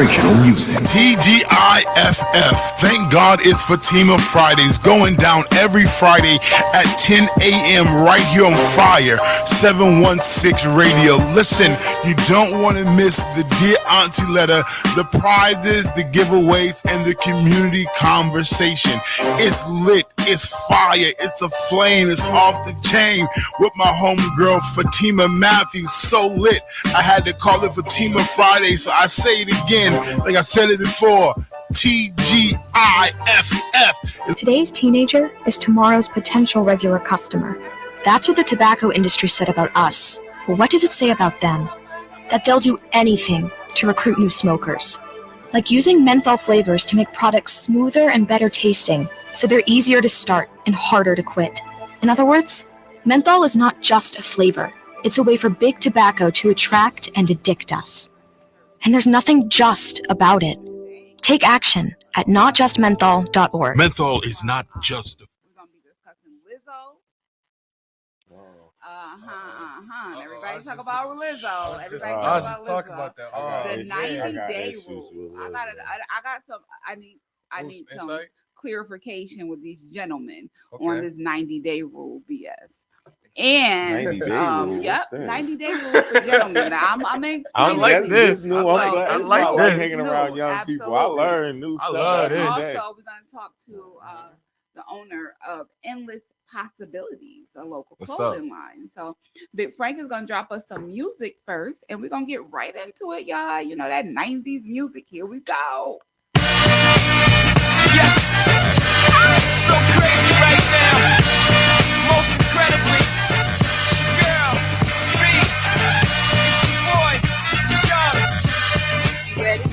inspirational music. TGIFF. Thank God it's Fatima Fridays, going down every Friday at 10 a.m. right here on Fire 716 Radio. Listen, you don't want to miss the Dear Auntie Letter, the prizes, the giveaways, and the community conversation. It's lit, it's fire, it's a flame, it's off the chain with my homegirl Fatima Mathews. So lit, I had to call it Fatima Friday, so I say it again, like I said it before. TGIFF. Today's teenager is tomorrow's potential regular customer. That's what the tobacco industry said about us. But what does it say about them? That they'll do anything to recruit new smokers. Like using menthol flavors to make products smoother and better tasting, so they're easier to start and harder to quit. In other words, menthol is not just a flavor. It's a way for big tobacco to attract and addict us. And there's nothing just about it. Take action at notjustmenthol.org. Menthol is not just a... We're going to be discussing Lizzo. Everybody talk about Lizzo. Everybody talk about Lizzo. The 90-day rule. I need some clarification with these gentlemen on this 90-day rule BS. And 90-day rule for gentlemen. I'm explaining. I like this. I like this. Hanging around young people. I learn new stuff. Also, we're going to talk to the owner of Endless Possibilities, a local clothing line. So Big Frank is going to drop us some music first, and we're going to get right into it, y'all. You know, that 90s music. Here we go. Yes, so crazy right now. Most incredibly, it's your girl, B. It's your boy, Young. You ready?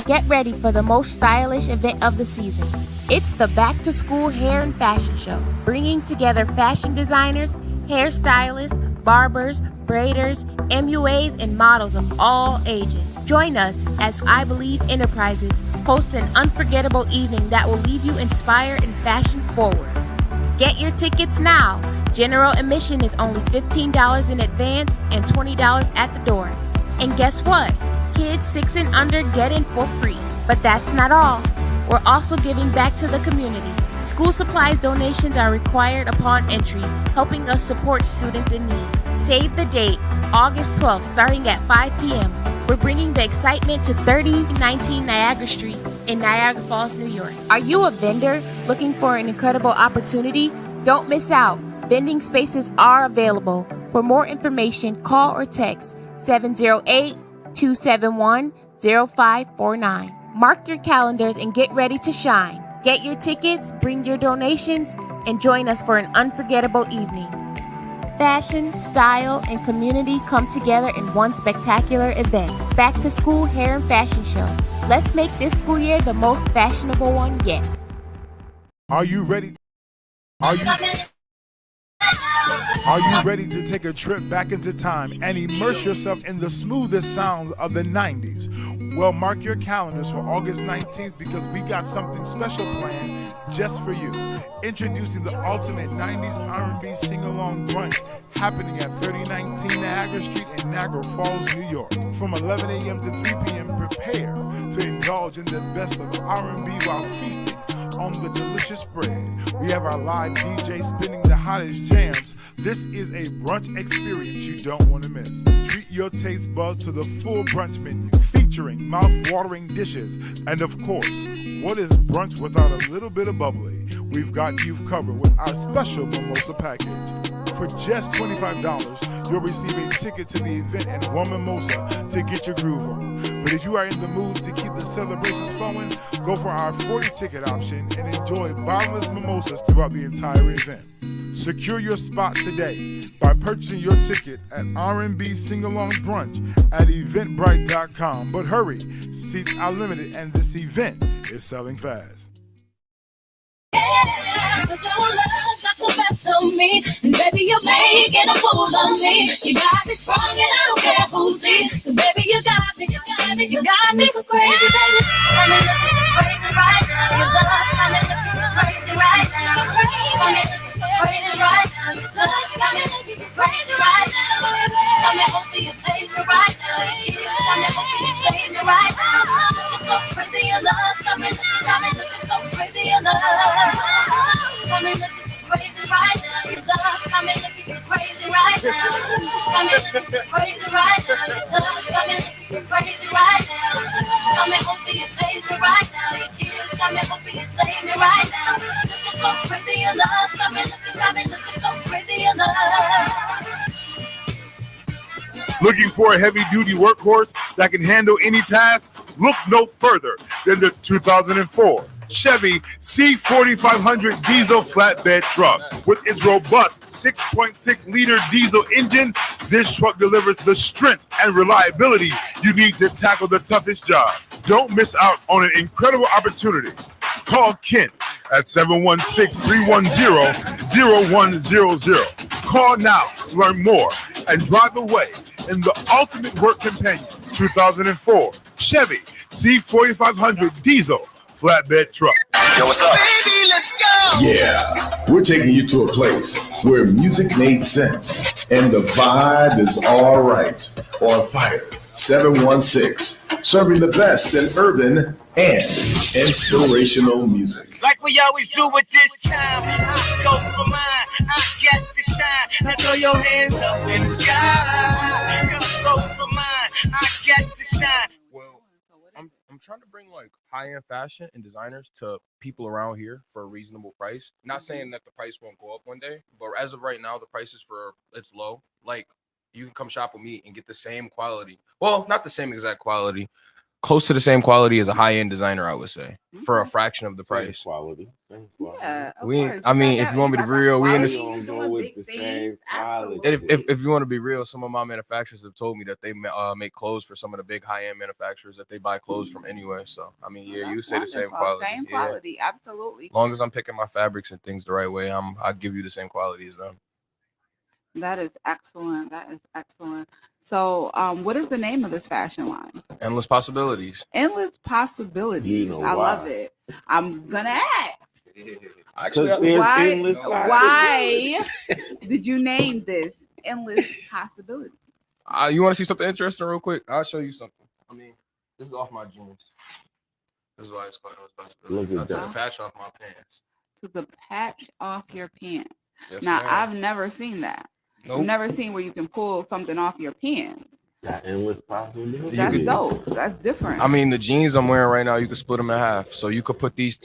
Get ready for the most stylish event of the season. It's the Back to School Hair and Fashion Show, bringing together fashion designers, hairstylists, barbers, braiders, MUAs, and models of all ages. Join us as I Believe Enterprises hosts an unforgettable evening that will leave you inspired and fashion forward. Get your tickets now. General admission is only $15 in advance and $20 at the door. And guess what? Kids 6 and under get in for free. But that's not all. We're also giving back to the community. School supplies donations are required upon entry, helping us support students in need. Save the date, August 12th, starting at 5 p.m. We're bringing the excitement to 3019 Niagara Street in Niagara Falls, New York. Are you a vendor looking for an incredible opportunity? Don't miss out. Vending spaces are available. For more information, call or text 708-271-0549. Mark your calendars and get ready to shine. Get your tickets, bring your donations, and join us for an unforgettable evening. Fashion, style, and community come together in one spectacular event. Back to School Hair and Fashion Show. Let's make this school year the most fashionable one yet. Are you ready? Are you ready to take a trip back into time and immerse yourself in the smoothest sounds of the 90s? Well, mark your calendars for August 19th because we got something special planned just for you. Introducing the ultimate 90s R&B sing-along brunch happening at 3019 Niagara Street in Niagara Falls, New York. From 11 a.m. to 3 p.m., prepare to indulge in the best of R&B while feasting on the delicious spread. We have our live DJ spinning the hottest jams. This is a brunch experience you don't want to miss. Treat your taste buds to the full brunch menu featuring mouth-watering dishes. And of course, what is brunch without a little bit of bubbly? We've got you covered with our special mimosa package. For just $25, you'll receive a ticket to the event and one mimosa to get your groove on. But if you are in the mood to keep the celebrations flowing, go for our 40 ticket option and enjoy bottomless mimosas throughout the entire event. Secure your spot today by purchasing your ticket at R&B Sing-Along Brunch at eventbrite.com. But hurry, seats are limited and this event is selling fast. The best of me, and baby, you're making a fool of me. You got me sprung, and I don't care who sees. Baby, you got me so crazy, baby. I'm looking so crazy right now. Your love's got me looking so crazy right now. so crazy right now. Your touch got me looking so crazy right now. Got me hoping you page me right now. Your kiss got me hoping you save me right now. Looking so crazy in love. Got me looking so crazy in love. Looking for a heavy-duty workhorse that can handle any task? Look no further than the 2004 Chevy C4500 diesel flatbed truck. With its robust 6.6-liter diesel engine, this truck delivers the strength and reliability you need to tackle the toughest job. Don't miss out on an incredible opportunity. Call Kent at 716-310-0100. Call now to learn more and drive away in the ultimate work companion 2004 Chevy C4500 diesel flatbed truck. Yo, what's up? Baby, let's go! Yeah, we're taking you to a place where music made sense and the vibe is all right. On Fire 716, serving the best in urban and inspirational music. Like we always do with this time, I go for mine, I get to shine. I throw your hands up in the sky. Go for mine, I get to shine. Well, I'm trying to bring like high-end fashion and designers to people around here for a reasonable price. Not saying that the price won't go up one day, but as of right now, the price is it's low. Like you can come shop with me and get the same quality. Well, not the same exact quality. Close to the same quality as a high-end designer, I would say, for a fraction of the price. Quality. Same quality. Yeah, of We, course. I mean, if you want me to be real, we in We this. don't go with the same quality. If you want to be real, some of my manufacturers have told me that they make clothes for some of the big high-end manufacturers that they buy clothes from anyway. So I mean, yeah, you say the same quality. Same Yeah. quality, absolutely. As long as I'm picking my fabrics and things the right way, I'll give you the same quality as them. That is excellent. That is excellent. So, what is the name of this fashion line? Endless possibilities. Endless possibilities. You know I why. love it. I'm gonna ask. Actually, There's Why? endless Why possibilities. did you name this Endless Possibilities? you want to see something interesting real quick? I'll show you something. I mean, this is off my jeans. This is why it's called endless possibilities. Look I at took that. the patch off my pants. To the patch off your pants. Yes, Now, ma'am. I've never seen that. Nope. I've never seen where you can pull something off your pants. Got endless possibilities. That's could- dope. That's different. I mean, the jeans I'm wearing right now, you can split them in half. So you could put these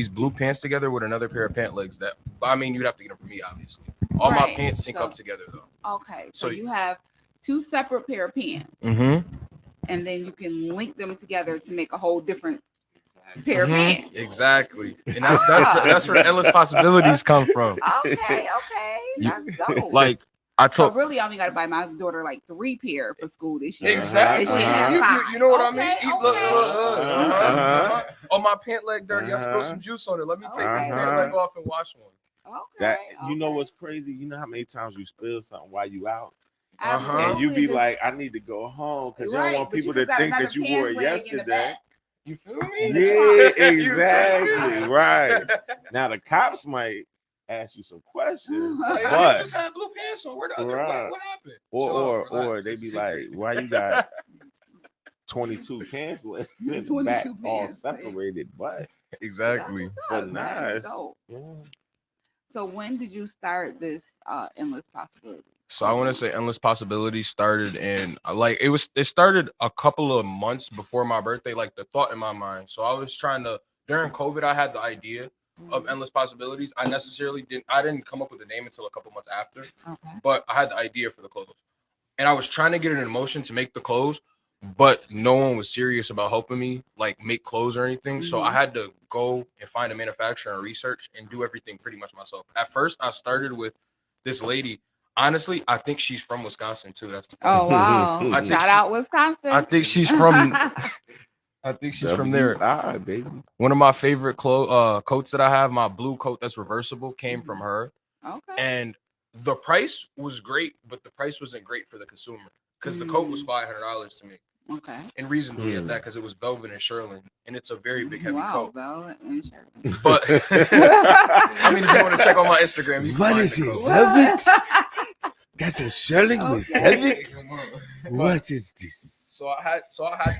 blue pants together with another pair of pant legs. I mean, you'd have to get them from me, obviously. All my Right, pants sync so- up together, though. Okay, so So- you have two separate pair of pants, Mm-hmm. and then you can link them together to make a whole different pair of pants. Exactly. And that's where the endless possibilities come from. Okay, that's dope. Like, I so told really, I only got to buy my daughter like 3 pair for school this year. exactly. And she had You 5. know what I mean? Okay, Look, okay. Oh, my pant leg dirty. I spilled some juice on it. Let me take this pant leg off and wash one. That Okay, you know okay. what's crazy? You know how many times you spill something while you out, Absolutely. and you be This- like, "I need to go home," because you Right, don't want but you people just to got think another that you pants wore it leg in the yesterday. back. You feel me? Yeah, You feel exactly. me? Right. Now the cops might ask you some questions, Like, I but just had blue pants on. Where the other? Right. What happened? or Chill or out, or relax. they It's be a like, secret. "Why you got 22 pants left in the 22 back, all pants, like- separated?" But Exactly. That's what's But up, man. nice. Dope. yeah. So when did you start this Endless Possibilities? So I want to say endless possibilities started in it started a couple of months before my birthday, like the thought in my mind. So I was trying to during COVID, I had the idea of endless possibilities. I didn't come up with the name until a couple months after, Okay. but I had the idea for the clothes. And I was trying to get it in motion to make the clothes, but no one was serious about helping me like make clothes or anything. So I had to go and find a manufacturer and research and do everything pretty much myself. At first, I started with this lady. Honestly, I think she's from Wisconsin too. That's the Oh wow! I think Shout she- out Wisconsin. I think she's from from there. WI, baby. One of my favorite coats that I have, my blue coat that's reversible, came from her. Okay. And the price was great, but the price wasn't great for the consumer because the coat was $500 to me. Okay. And reasonably at that, because it was velvet and Sherlin, and it's a very big heavy Wow, coat. velvet and shirt. But I mean, if you want to check on my Instagram, you can What find is the it? coat. Velvet? That's a Sherling with Okay. velvet? What is this? So I had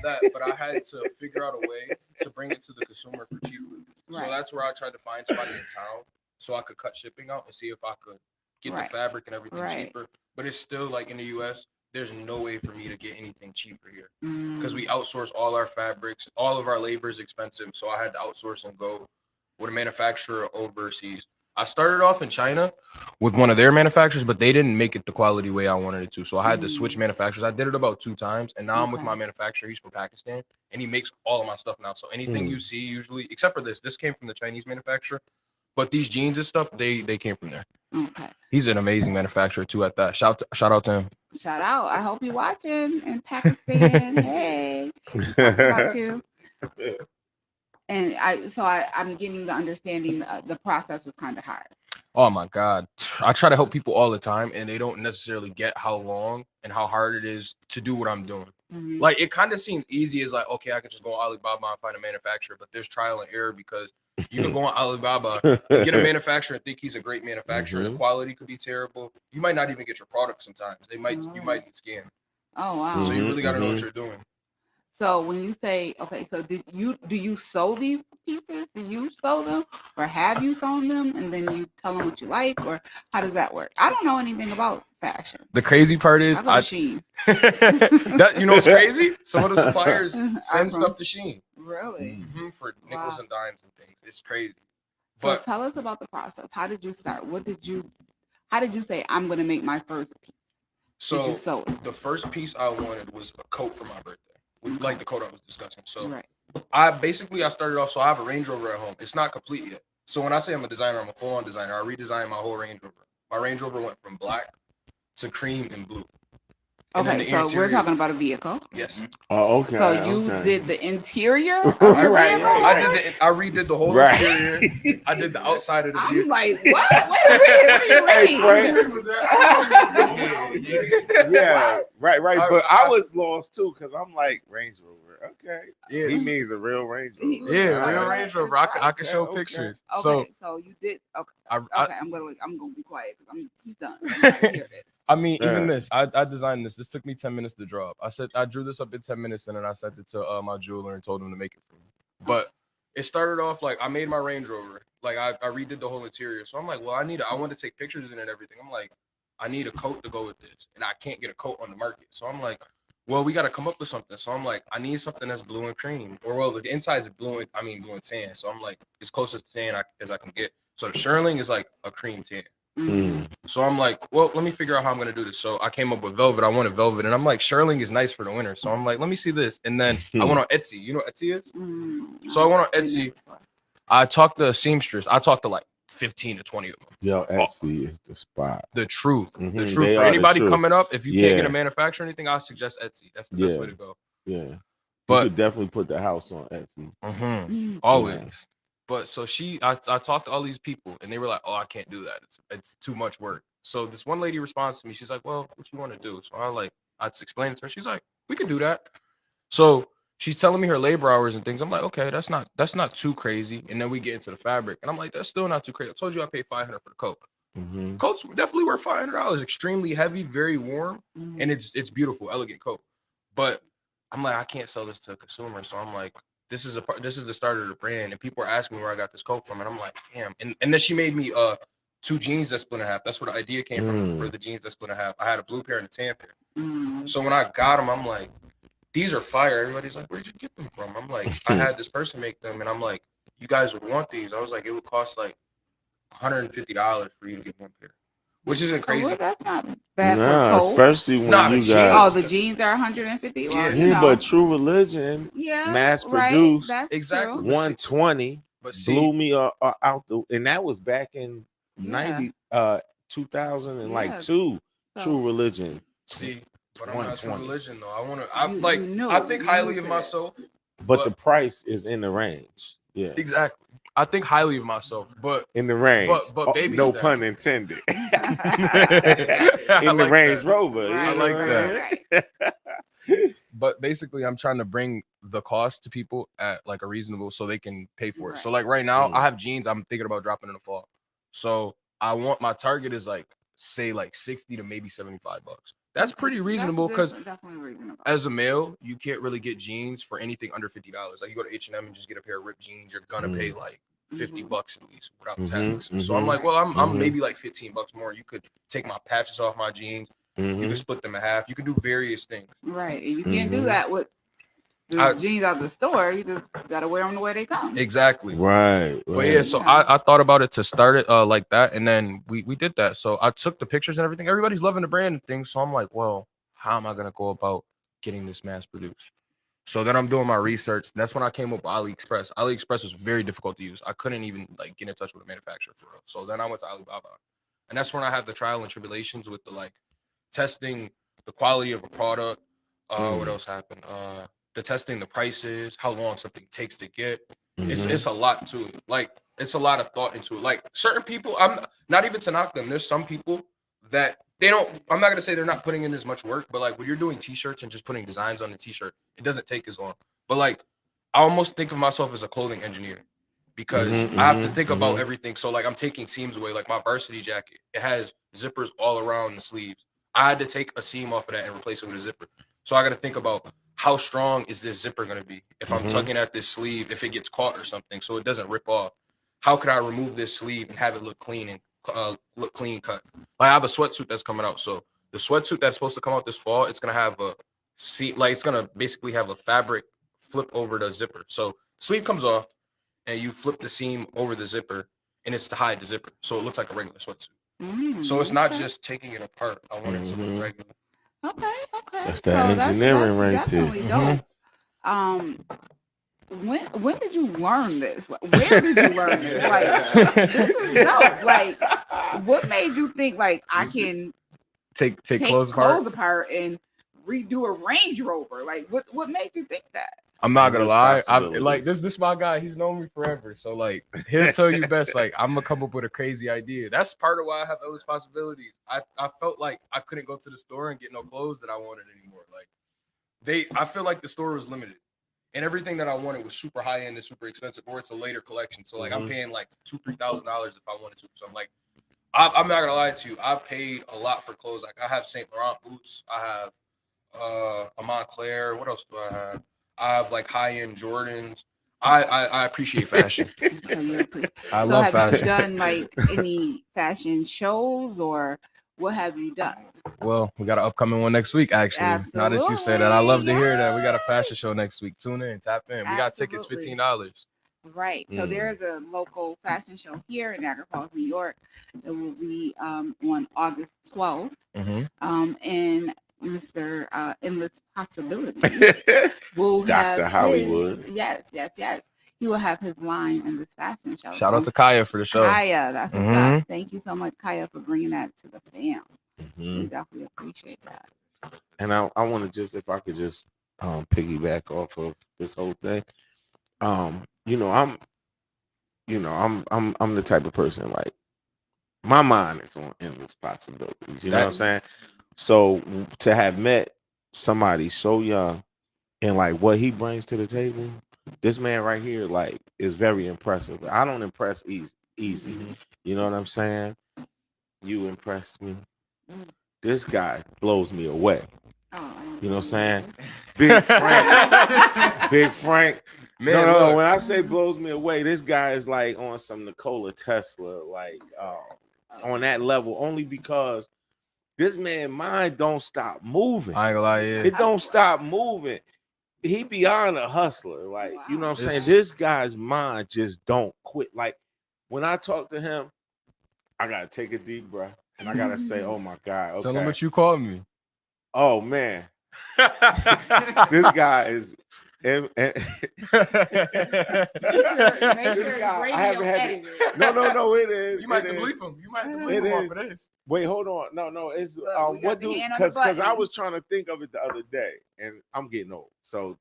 that, but I had to figure out a way to bring it to the consumer for cheaper. So Right. that's where I tried to find somebody in town so I could cut shipping out and see if I could get Right. the fabric and everything Right. cheaper. But it's still like in the US, there's no way for me to get anything cheaper here because we outsource all our fabrics. All of our labor is expensive, so I had to outsource and go with a manufacturer overseas. I started off in China with one of their manufacturers, but they didn't make it the quality way I wanted it to. So I had to switch manufacturers. I did it about 2 times, and now I'm with my manufacturer. He's from Pakistan, and he makes all of my stuff now. So anything you see usually, except for this came from the Chinese manufacturer, but these jeans and stuff, they came from there. Okay. He's an amazing manufacturer too at that. Shout out to him. Shout out. I hope you're watching in Pakistan. Hey, about you. And I'm getting the understanding the process was kind of hard. Oh my God. I try to help people all the time, and they don't necessarily get how long and how hard it is to do what I'm doing. Like, it kind of seems easy as like, okay, I could just go on Alibaba and find a manufacturer, but there's trial and error because you can go on Alibaba and get a manufacturer and think he's a great manufacturer. The quality could be terrible. You might not even get your product sometimes. You might get scammed. Oh wow. So you really got to know what you're doing. So when you say, okay, so do you sew these pieces? Do you sew them, or have you sewn them, and then you tell them what you like, or how does that work? I don't know anything about fashion. The crazy part is, Shein. You know what's crazy? Some of the suppliers send stuff to Shein. Really? For nickels and dimes and things. It's crazy. So tell us about the process. How did you start? How did you say, I'm going to make my first piece? So you sew it? The first piece I wanted was a coat for my birthday. Like the coat I was discussing. So I started off, so I have a Range Rover at home. It's not complete yet. So when I say I'm a designer, I'm a full-on designer. I redesigned my whole Range Rover. My Range Rover went from black to cream and blue. Okay, so we're talking about a vehicle. Yes. Oh, okay. So you did the interior of the vehicle? I redid the whole interior. I did the outside of the vehicle. I'm like, what? Wait a minute. Yeah, right. But I was lost too because I'm like, Range Rover. Okay. Yeah, he means a real Range Rover. Yeah, real Range Rover. I can show pictures. Okay, so you did. Okay. I'm gonna be quiet because I'm stunned. I hear this. I mean, even this, I designed this. This took me 10 minutes to draw up. I drew this up in 10 minutes, and then I sent it to my jeweler and told him to make it for me. But it started off like I made my Range Rover. Like I redid the whole interior. So I'm like, well, I want to take pictures in it and everything. I'm like, I need a coat to go with this, and I can't get a coat on the market. So I'm like, well, we got to come up with something. So I'm like, I need something that's blue and cream, or well, the inside's blue and tan. So I'm like, as close as tan as I can get. So the shearling is like a cream tan. So I'm like, well, let me figure out how I'm going to do this. So I came up with velvet. I wanted velvet. And I'm like, shearling is nice for the winter. So I'm like, let me see this. And then I went on Etsy. You know what Etsy is? So I went on Etsy. I talked to seamstress. I talked to like 15 to 20 of them. Yo, Etsy is the spot. The truth. The truth. For anybody coming up, if you can't get a manufacturer or anything, I suggest Etsy. That's the best way to go. Yeah. But you could definitely put the house on Etsy. Always. Yeah. But so I talked to all these people, and they were like, oh, I can't do that. It's too much work. So this one lady responds to me. She's like, well, what you want to do? So I explained it to her. She's like, we can do that. So she's telling me her labor hours and things. I'm like, okay, that's not too crazy. And then we get into the fabric, and I'm like, that's still not too crazy. I told you I paid $500 for the coat. Coat's definitely worth $500. Extremely heavy, very warm, and it's beautiful, elegant coat. But I'm like, I can't sell this to a consumer. So I'm like, this is the start of the brand, and people are asking me where I got this coat from, and I'm like, damn. And then she made me 2 jeans that split in half. That's where the idea came from for the jeans that split in half. I had a blue pair and a tan pair. So when I got them, I'm like, these are fire. Everybody's like, where'd you get them from? I'm like, I had this person make them, and I'm like, you guys would want these. I was like, it would cost like $150 for you to get one pair, which isn't crazy. Well, that's not bad for a coat. Especially when you got. Oh, the jeans are $150. Well, yeah, but True Religion, mass produced, exactly 120. But blew me out and that was back in 2002. True Religion. See, but I'm not True Religion though. I think highly of myself. But the price is in the range. Yeah, exactly. I think highly of myself, but in the range. But baby no steps. pun intended. In the Range Rover. I like that. But basically, I'm trying to bring the cost to people at like a reasonable, so they can pay for it. So like right now, I have jeans I'm thinking about dropping in the fall. So my target is like say like 60 to maybe $75. That's pretty reasonable because as a male, you can't really get jeans for anything under $50. Like you go to H&M and just get a pair of ripped jeans, you're gonna pay like $50 at least without tax. So I'm like, well, I'm maybe like $15 more. You could take my patches off my jeans, You can split them in half. You can do various things. Right. And you can't do that with the jeans out the store. You just gotta wear them the way they come. Exactly. Right. But yeah, so I thought about it to start it like that, and then we did that. So I took the pictures and everything. Everybody's loving the brand and things. So I'm like, well, how am I gonna go about getting this mass produced? So then I'm doing my research. And that's when I came up with AliExpress. AliExpress was very difficult to use. I couldn't even like get in touch with a manufacturer for real. So then I went to Alibaba, and that's when I had the trial and tribulations with the like testing the quality of a product. What else happened? The testing the prices, how long something takes to get. It's a lot to it. Like it's a lot of thought into it. Like certain people, I'm not even to knock them. There's some people that they don't. I'm not gonna say they're not putting in as much work, but like when you're doing t-shirts and just putting designs on the t-shirt, it doesn't take as long. But like I almost think of myself as a clothing engineer because I have to think about everything. So like I'm taking seams away. Like my varsity jacket, it has zippers all around the sleeves. I had to take a seam off of that and replace it with a zipper. So I got to think about how strong is this zipper going to be if I'm tugging at this sleeve, if it gets caught or something, so it doesn't rip off. How could I remove this sleeve and have it look clean and look clean cut? I have a sweatsuit that's coming out. So the sweatsuit that's supposed to come out this fall, it's going to have a seat, like it's going to basically have a fabric flip over the zipper. So sleeve comes off and you flip the seam over the zipper and it's to hide the zipper. So it looks like a regular sweatsuit. So it's not just taking it apart. I want it to look regular. Okay. That's that engineering right there. Dope. When did you learn this? Where did you learn this? Like, this is dope. Like, what made you think like I can take clothes apart and redo a Range Rover? Like, what made you think that? I'm not gonna lie. I'm like this my guy. He's known me forever. So like he'll tell you best. Like I'm gonna come up with a crazy idea. That's part of why I have those possibilities. I felt like I couldn't go to the store and get no clothes that I wanted anymore. Like I feel like the store was limited, and everything that I wanted was super high end and super expensive, or it's a later collection. So like I'm paying like $2,000-$3,000 if I wanted to. So I'm like, I'm not gonna lie to you. I paid a lot for clothes. Like I have Saint Laurent boots. I have a Montclair. What else do I have? I have like high-end Jordans. I appreciate fashion. I love fashion. Have you done like any fashion shows or what have you done? Well, we got an upcoming one next week, actually. Absolutely. Now that you say that, I love to hear that. We got a fashion show next week. Tune in, tap in. We got tickets, $15. Right. So there's a local fashion show here in Niagara Falls, New York. It will be on August 12th. And Mr. Endless Possibilities will have Dr. Hollywood. Yes. He will have his line in this fashion show. Shout out to Kaya for the show. Kaya, that's what's up. Thank you so much, Kaya, for bringing that to the fam. We definitely appreciate that. And I want to just, if I could just piggyback off of this whole thing. I'm the type of person like my mind is on endless possibilities. You know what I'm saying? So to have met somebody so young and like what he brings to the table, this man right here like is very impressive. I don't impress easy. You know what I'm saying? You impressed me. This guy blows me away. You know what I'm saying? Big Frank. Man, no. When I say blows me away, this guy is like on some Nikola Tesla, like on that level, only because this man mind don't stop moving. I ain't gonna lie, yeah. It don't stop moving. He beyond a hustler. Like, you know what I'm saying? This guy's mind just don't quit. Like, when I talk to him, I gotta take a deep breath and I gotta say, oh my God. Okay. Tell him what you called me. Oh man. This guy is No, it is. You might have to bleep him. You might have to bleep him off of this. Wait, hold on. No, it's what do because I was trying to think of it the other day, and I'm getting old. So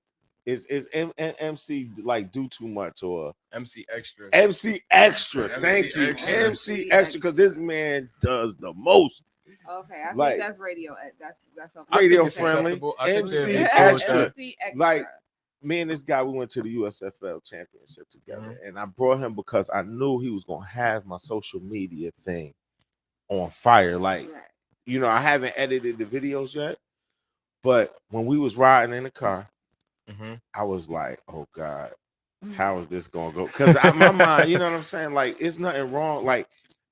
is MC like do too much or MC extra? MC extra. Thank you, MC extra, because this man does the most. Okay, I think that's radio. That's okay. Radio friendly. MC extra. Like. Me and this guy, we went to the USFL championship together, and I brought him because I knew he was gonna have my social media thing on fire. Like, you know, I haven't edited the videos yet, but when we was riding in the car, I was like, "Oh God, how is this gonna go?" Because my mind, you know what I'm saying? Like, it's nothing wrong. Like,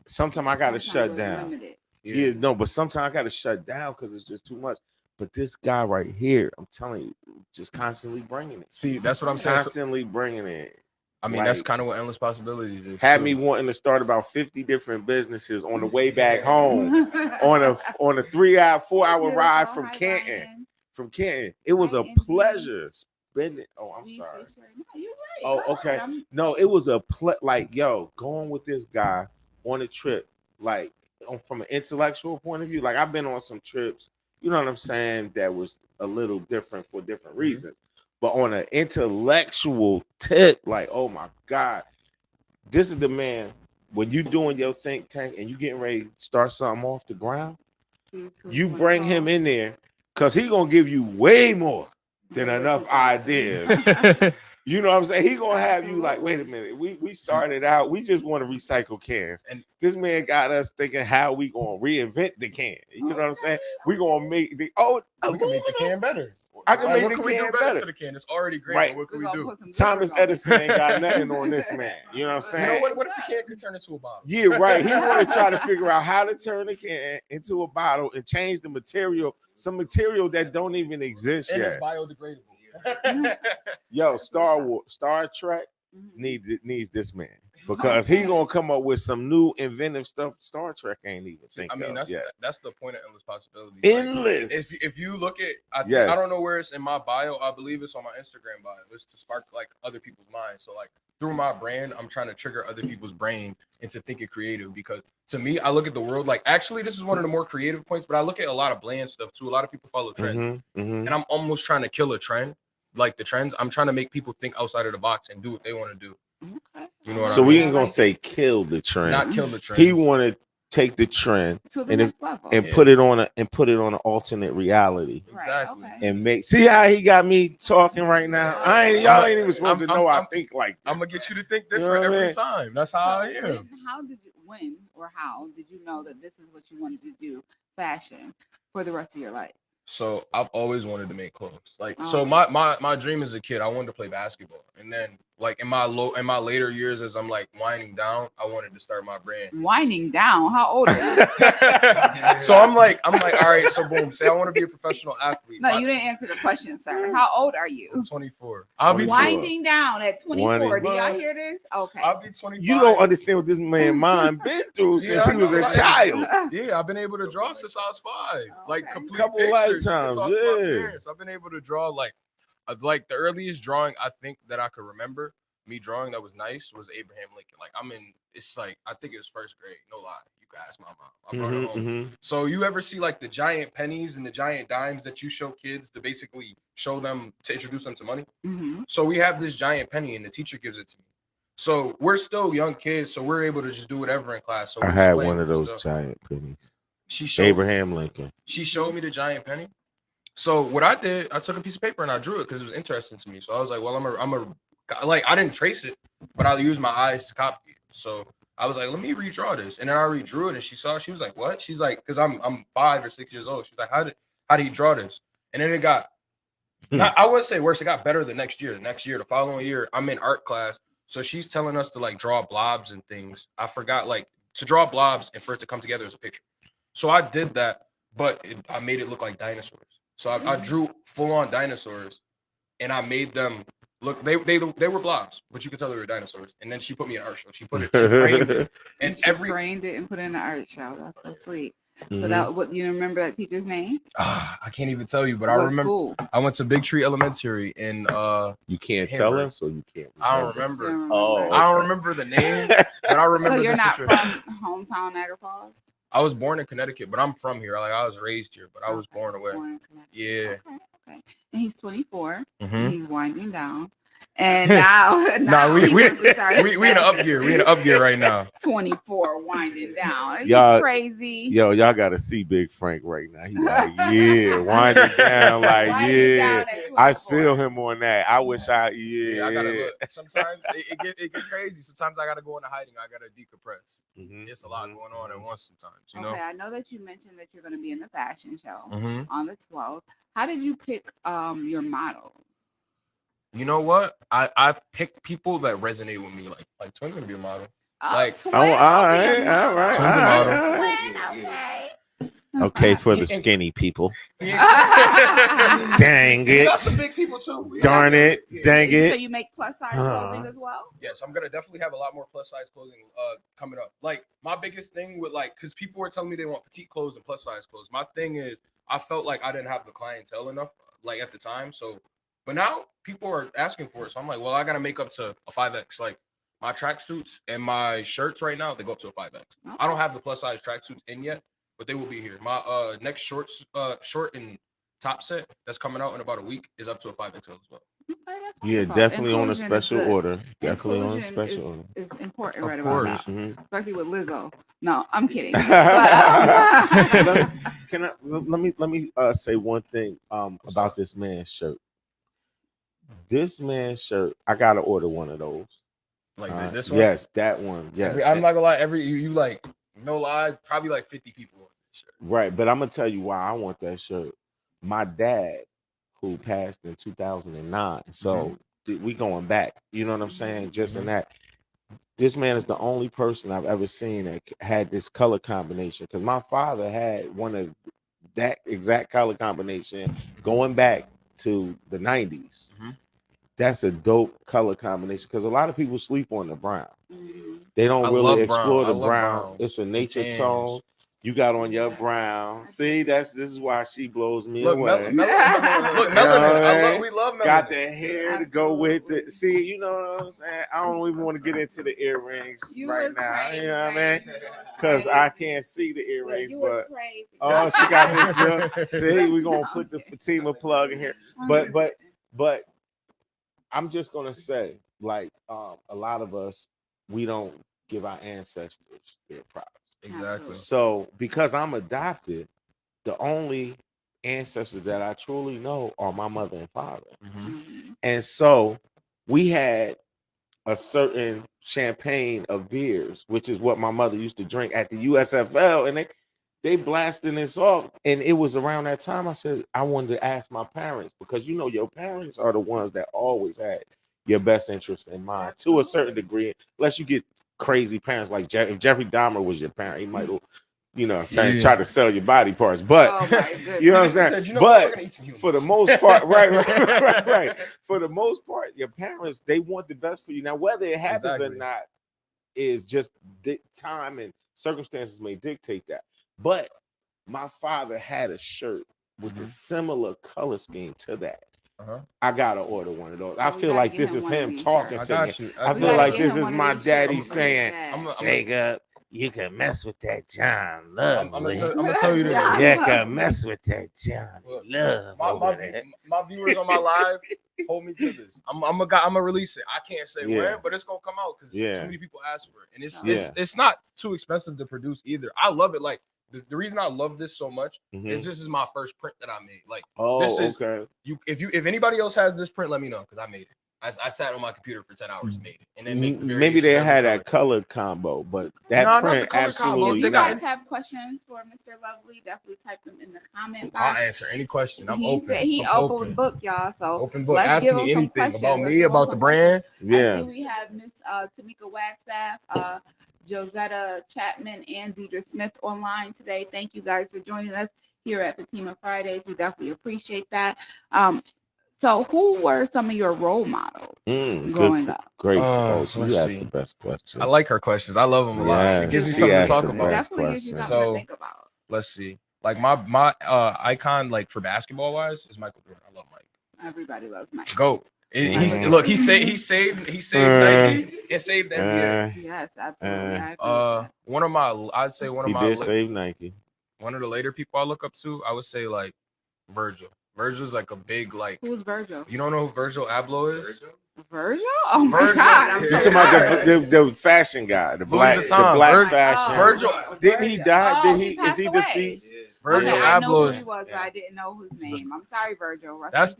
sometimes I gotta shut down. Yeah, no, but sometimes I got to shut down because it's just too much. But this guy right here, I'm telling you, just constantly bringing it. See, that's what I'm saying. Constantly bringing it. I mean, that's kind of what Endless Possibilities is. Had me wanting to start about 50 different businesses on the way back home on a 4-hour ride from Canton. It was a pleasure spending. Oh, I'm sorry. Oh, okay. No, it was a going with this guy on a trip, like from an intellectual point of view. Like I've been on some trips, you know what I'm saying, that was a little different for different reasons. But on an intellectual tip, like, oh my God, this is the man. When you doing your think tank and you getting ready to start something off the ground, you bring him in there because he's gonna give you way more than enough ideas. You know what I'm saying? He gonna have you like, wait a minute, we started out, we just want to recycle cans. And this man got us thinking how we gonna reinvent the can. You know what I'm saying? We gonna make we can make the can better. I can make the can better. To the can? It's already great. Right. What can we do? Thomas Edison ain't got nothing on this man. You know what I'm saying? You know what if the can could turn into a bottle? Yeah, right. He want to try to figure out how to turn the can into a bottle and change the material, some material that don't even exist and yet. It's biodegradable. Yo, Star Trek needs this man because he gonna come up with some new inventive stuff Star Trek ain't even thinking. I mean, that's the point of Endless Possibilities. Endless. Like, if you look at, I don't know where it's in my bio. I believe it's on my Instagram bio. It's to spark like other people's minds. So like through my brand, I'm trying to trigger other people's brains into thinking creative. Because to me, I look at the world like actually this is one of the more creative points. But I look at a lot of bland stuff too. A lot of people follow trends, and I'm almost trying to kill a trend. Like the trends, I'm trying to make people think outside of the box and do what they want to do. Okay. You know what so I mean? we ain't gonna say kill the trend. Not kill the trend. He want to take the trend and put it on an alternate reality. Exactly. Okay. And see how he got me talking right now. Y'all ain't even supposed to know I think like this. I'm gonna get you to think different every time. That's how I am. How did you know that this is what you wanted to do, fashion, for the rest of your life? So I've always wanted to make clothes. So my dream as a kid, I wanted to play basketball. And then like in my later years, as I'm like winding down, I wanted to start my brand. Winding down? How old are you? So I'm like, all right, so boom, say I want to be a professional athlete. No, you didn't answer the question, sir. How old are you? I'm 24. I'll be winding down at 24. Do y'all hear this? Okay. I'll be 25. You don't understand what this man mind been through since he was a child. Yeah, I've been able to draw since I was 5. Okay. Like complete couple pictures. lifetimes. Yeah. I've been able to draw like the earliest drawing I think that I could remember me drawing that was nice was Abraham Lincoln. Like it's like I think it was first grade. No lie, you can ask my mom. I brought her home. So you ever see like the giant pennies and the giant dimes that you show kids to basically show them to introduce them to money? So we have this giant penny and the teacher gives it to me. So we're still young kids, so we're able to just do whatever in class. So I had one of those giant pennies. Abraham Lincoln. She showed me the giant penny. So what I did, I took a piece of paper and I drew it because it was interesting to me. So I was like, well, I didn't trace it, but I'll use my eyes to copy it. So I was like, let me redraw this. And then I redrew it and she saw it. She was like, what? She's like, because I'm 5 or 6 years old. She's like, how did you draw this? And then it got, I wouldn't say worse. It got better the next year. The following year, I'm in art class. So she's telling us to like draw blobs and things. I forgot like to draw blobs and for it to come together as a picture. So I did that, but I made it look like dinosaurs. So I drew full-on dinosaurs, and I made them look. They were blobs, but you could tell they were dinosaurs. And then she put me in art show. She framed it, and framed it and put it in the art show. That's so sweet. So that you remember that teacher's name? I can't even tell you, but I remember. School? I went to Big Tree Elementary in. You can't tell us, or you can't. I don't remember. I don't remember the name, but I remember. So you're not from hometown Niagara Falls? I was born in Connecticut, but I'm from here. Like I was raised here, but I was born away. Yeah. Okay. And he's 24. And he's winding down. And now we in an up gear. We in an up gear right now. 24 winding down. Y'all crazy. Yo, y'all gotta see Big Frank right now. He like, yeah, winding down, like, yeah. I feel him on that. I wish I gotta look. Sometimes it get crazy. Sometimes I gotta go into hiding. I gotta decompress. It's a lot going on at once sometimes, you know. Okay, I know that you mentioned that you're gonna be in the fashion show on the 12th. How did you pick your models? You know what? I pick people that resonate with me. Like Twin's gonna be a model. Like all right. Twin's a model. Okay, for the skinny people. Yeah. Dang We got it. some big people too. Darn it. Dang So it. you make plus size clothing as well? Yes, I'm gonna definitely have a lot more plus size clothing coming up. Like my biggest thing with because people were telling me they want petite clothes and plus size clothes. My thing is I felt like I didn't have the clientele enough at the time. So, but now people are asking for it. So I'm like, well, I gotta make up to a 5X. Like my tracksuits and my shirts right now, they go up to a 5X. Okay. I don't have the plus size tracksuits in yet, but they will be here. My next short and top set that's coming out in about a week is up to a 5XL as well. Yeah, definitely on a special order. Definitely on a special order. Is important Of right course. about now, Mhm. especially with Lizzo. No, I'm kidding. Let me say one thing about this man's shirt. This man's shirt, I gotta order one of those. Like this one? Yes, that one. Yes. I'm not gonna lie, you like no lie, probably like 50 people on this shirt. Right, but I'm gonna tell you why I want that shirt. My dad, who passed in 2009, so we going back. You know what I'm saying? Just in that, this man is the only person I've ever seen that had this color combination. Because my father had one of that exact color combination going back to the 90s. That's a dope color combination because a lot of people sleep on the brown. They don't really explore the brown. It's a nature tone. You got on your brown. See, this is why she blows me away. Look, melanin. We love melanin. Got the hair to go with it. See, you know what I'm saying? I don't even want to get into the earrings right now. You know what I mean? Because I can't see the earrings, but she got this. See, we're gonna put the Fatima plug in here. But I'm just gonna say, like, a lot of us, we don't give our ancestors their props. Exactly. So because I'm adopted, the only ancestors that I truly know are my mother and father. And so we had a certain champagne of beers, which is what my mother used to drink at the USFL, and they blasting this off. And it was around that time I said I wanted to ask my parents, because you know your parents are the ones that always had your best interest in mind to a certain degree, unless you get crazy parents like if Jeffrey Dahmer was your parent, he might have, try to sell your body parts. But you know what I'm saying? But for the most part, right. For the most part, your parents, they want the best for you. Now, whether it happens or not is just time and circumstances may dictate that. But my father had a shirt with a similar color scheme to that. I gotta order one of those. I feel like this is him talking to me. I feel like this is my daddy saying, Jacob, you can mess with that John Love. I'm gonna tell you this. You can mess with that John Love. My viewers on my live hold me to this. I'm gonna release it. I can't say when, but it's gonna come out because too many people ask for it, and it's not too expensive to produce either. I love it. Like the reason I love this so much is this is my first print that I made. Like this is if anybody else has this print, let me know because I made it. I sat on my computer for 10 hours and made it. And then maybe they had that color combo, but that print absolutely. If you guys have questions for Mr. Lovely, definitely type them in the comment box. I'll answer any question. I'm open. He open book, y'all. So open book. Ask me anything about me, about the brand. Yeah. We have Miss Tamika Wagstaff, Josetta Chapman, and Deidre Smith online today. Thank you guys for joining us here at Fatima Fridays. We definitely appreciate that. So who were some of your role models growing up? Great. You asked the best questions. I like her questions. I love them a lot. It gives me something to talk about. Definitely gives you something to think about. Let's see. Like my icon, like for basketball wise, is Michael Jordan. I love Mike. Everybody loves Mike. Go. He saved Nike and saved NBA. Yes, absolutely. He did save Nike. One of the later people I look up to, I would say like Virgil. Virgil's like a big like. Who's Virgil? You don't know who Virgil Abloh is? Virgil? Oh my God! You're talking about the fashion guy, the black fashion. Virgil, didn't he die? Is he deceased? Virgil Abloh. I know who is. He was, but I didn't know his name. I'm sorry, Virgil. That's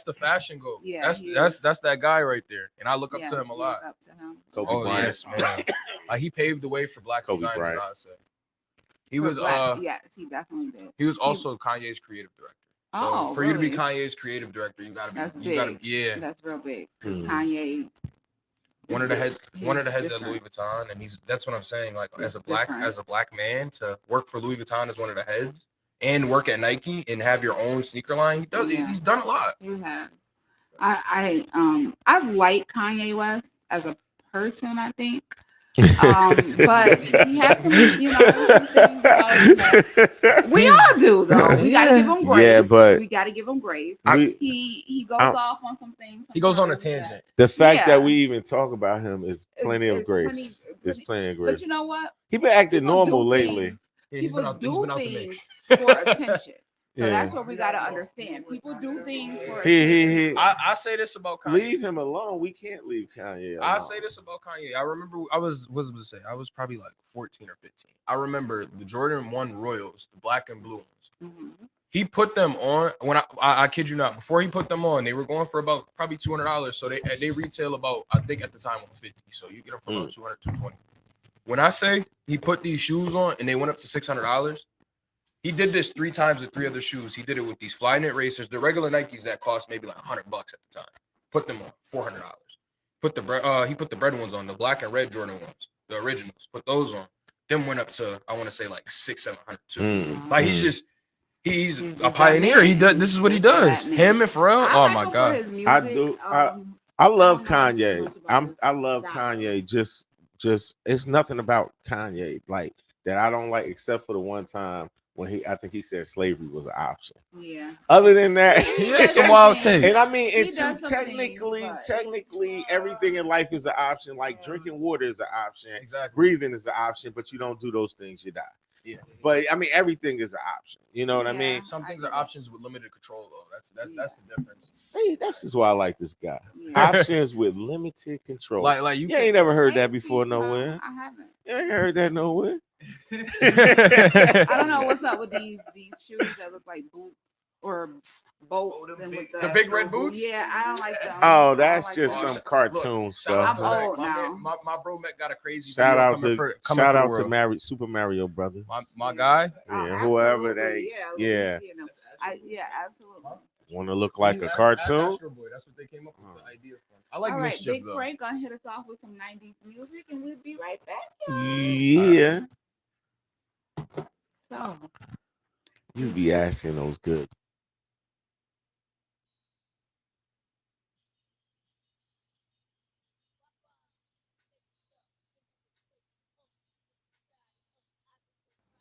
the fashion goat. Yeah, that's that guy right there, and I look up to him a lot. Up to him. Kobe Bryant. Yes, man. Like he paved the way for black designers. I'd say he was. Yes, he definitely did. He was also Kanye's creative director. So for you to be Kanye's creative director, you gotta be. That's big. That's real big. Because Kanye. One of the heads at Louis Vuitton, and that's what I'm saying. Like as a black man to work for Louis Vuitton as one of the heads, and work at Nike and have your own sneaker line. He's done a lot. He has. I like Kanye West as a person, I think. But he has some, some things. We all do, though. We gotta give him grace. Yeah, but we gotta give him grace. He goes off on some things. He goes on a tangent. The fact that we even talk about him is plenty of grace. It's plenty of grace. But you know what? He been acting normal lately. He's been out the mix for attention. So that's what we got to understand. People do things for attention. I say this about Kanye. Leave him alone. We can't leave Kanye alone. I say this about Kanye. I remember I was probably like 14 or 15. I remember the Jordan 1 Royals, the black and blue ones. Mm-hmm. He put them on when I kid you not, before he put them on, they were going for about probably $200. So they retail about, I think at the time, $150. So you get them for about $200, $220. When I say he put these shoes on and they went up to $600, he did this 3 times with 3 other shoes. He did it with these Flyknit racers, the regular Nikes that cost maybe like $100 at the time. Put them on $400. He put the bread ones on, the black and red Jordan ones, the originals. Put those on. Them went up to, I want to say like $600-$700 too. Like he's a pioneer. He does. This is what he does. Him and Pharrell. Oh my god. I do. I love Kanye. I love Kanye. Just it's nothing about Kanye like that I don't like, except for the one time when I think he said slavery was an option. Yeah. Other than that, it's some wild takes. And I mean, technically, everything in life is an option. Like drinking water is an option. Exactly. Breathing is an option, but you don't do those things, you die. Yeah. But I mean, everything is an option. You know what I mean? Some things are options with limited control, though. That's the difference. See, that's just why I like this guy. Yeah. Options with limited control. Like you ain't never heard that before nowhere. I haven't. You ain't heard that nowhere. I don't know what's up with these shoes that look like boots or boats. And with the big red boots? Yeah, I don't like them. Oh, that's just some cartoon stuff. I'm old now. My bro Mac got a crazy. Shout out to Super Mario Brothers. My guy. Yeah, whoever they. Yeah. Absolutely. Want to look like a cartoon? That's what they came up with the idea from. I like all right, mischief, Big Frank gonna hit us off with some 90s music, and we'll be right back. Yeah. So you be asking those good.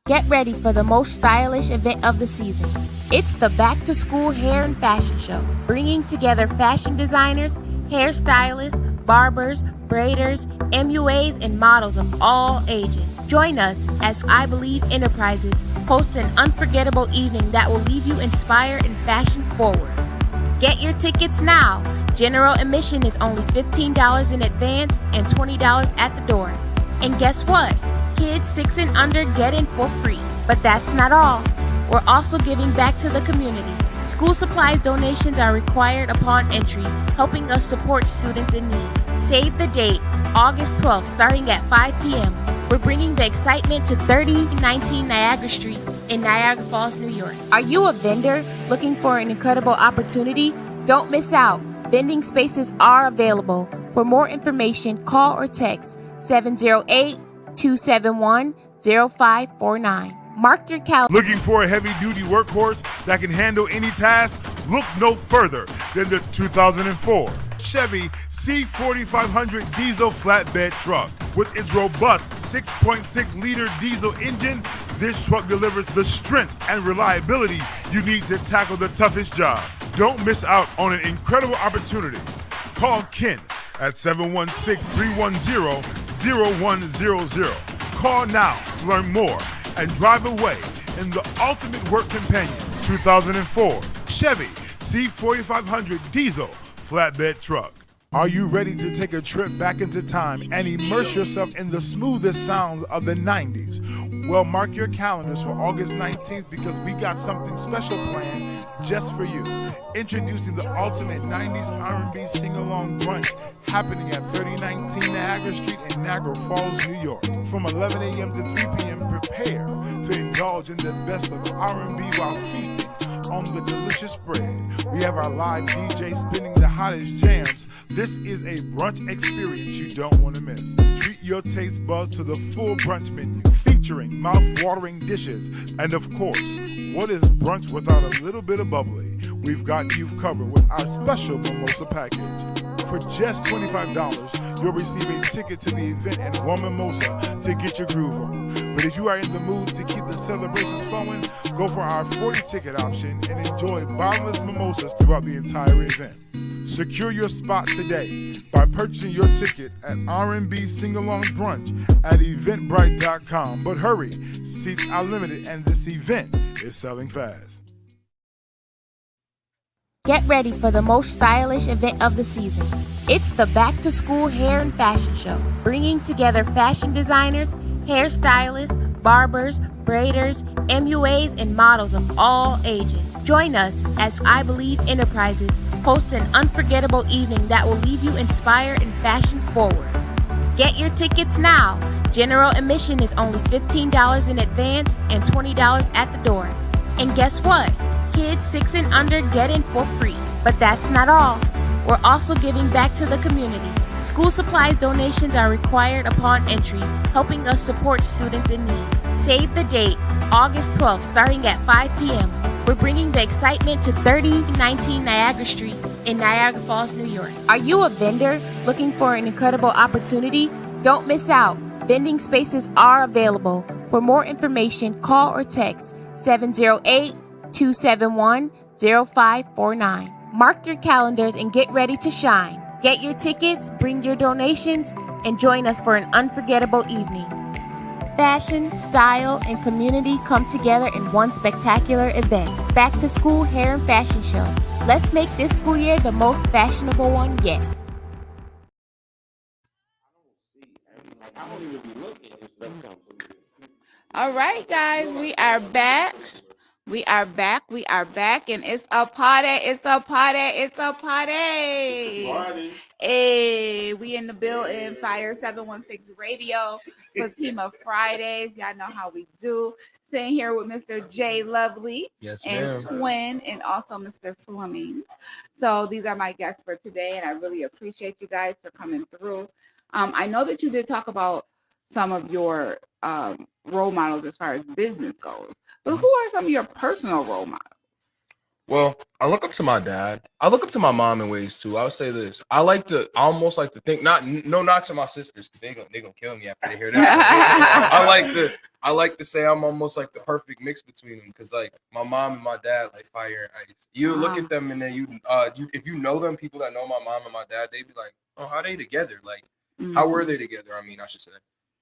Get ready for the most stylish event of the season. It's the Back to School Hair and Fashion Show, bringing together fashion designers, hairstylists, barbers, braiders, MUAs, and models of all ages. Join us as I Believe Enterprises hosts an unforgettable evening that will leave you inspired and fashion forward. Get your tickets now. General admission is only $15 in advance and $20 at the door. And guess what? Kids 6 and under get in for free. But that's not all. We're also giving back to the community. School supplies donations are required upon entry, helping us support students in need. Save the date, August 12th, starting at 5 p.m. We're bringing the excitement to 3019 Niagara Street in Niagara Falls, New York. Are you a vendor looking for an incredible opportunity? Don't miss out. Vending spaces are available. For more information, call or text 708-271-0549. Mark your calendar. Looking for a heavy-duty workhorse that can handle any task? Look no further than the 2004 Chevy C4500 diesel flatbed truck. With its robust 6.6-liter diesel engine, this truck delivers the strength and reliability you need to tackle the toughest job. Don't miss out on an incredible opportunity. Call Ken at 716-310-0100. Call now to learn more and drive away in the ultimate work companion 2004 Chevy C4500 diesel flatbed truck. Are you ready to take a trip back into time and immerse yourself in the smoothest sounds of the 90s? Well, mark your calendars for August 19th because we got something special planned just for you. Introducing the ultimate 90s R&B sing-along brunch happening at 3019 Niagara Street in Niagara Falls, New York. From 11 a.m. to 3 p.m., prepare to indulge in the best of R&B while feasting on the delicious spread. We have our live DJ spinning the hottest jams. This is a brunch experience you don't want to miss. Treat your taste buds to the full brunch menu, featuring mouth-watering dishes. And of course, what is brunch without a little bit of bubbly? We've got you covered with our special mimosa package. For just $25, you'll receive a ticket to the event and one mimosa to get your groove on. But if you are in the mood to keep the celebrations flowing, go for our 40 ticket option and enjoy bottomless mimosas throughout the entire event. Secure your spot today by purchasing your ticket at R&B Sing-Along Brunch at Eventbrite.com. But hurry, seats are limited and this event is selling fast. Get ready for the most stylish event of the season. It's the Back to School Hair and Fashion Show, bringing together fashion designers, hairstylists, barbers, braiders, MUAs, and models of all ages. Join us as I Believe Enterprises hosts an unforgettable evening that will leave you inspired and fashion forward. Get your tickets now. General admission is only $15 in advance and $20 at the door. And guess what? Kids 6 and under get in for free. But that's not all. We're also giving back to the community. School supplies donations are required upon entry, helping us support students in need. Save the date, August 12th, starting at 5 p.m. We're bringing the excitement to 3019 Niagara Street in Niagara Falls, New York. Are you a vendor looking for an incredible opportunity? Don't miss out. Vending spaces are available. For more information, call or text 708-271-0549. Mark your calendars and get ready to shine. Get your tickets, bring your donations, and join us for an unforgettable evening. Fashion, style, and community come together in one spectacular event. Back to School Hair and Fashion Show. Let's make this school year the most fashionable one yet. All right, guys, we are back. We are back, and it's a party, it's a party, it's a party. Hey, we in the building, Fire 716 Radio, Fatima Fridays. Y'all know how we do. Sitting here with Mr. J Lovely, yes, and ma'am. Twin, and also Mr. Fleming. So these are my guests for today, and I really appreciate you guys for coming through. I know that you did talk about some of your role models as far as business goes, but who are some of your personal role models? Well, I look up to my dad. I look up to my mom in ways too. I would say this. I almost like to think, no knocks on my sisters, because they gonna kill me after they hear this. I like to say I'm almost like the perfect mix between them, because like my mom and my dad, like fire and ice. You look at them and then you if you know them, people that know my mom and my dad, they be like, oh, how they together? Like, how were they together? I mean, I should say,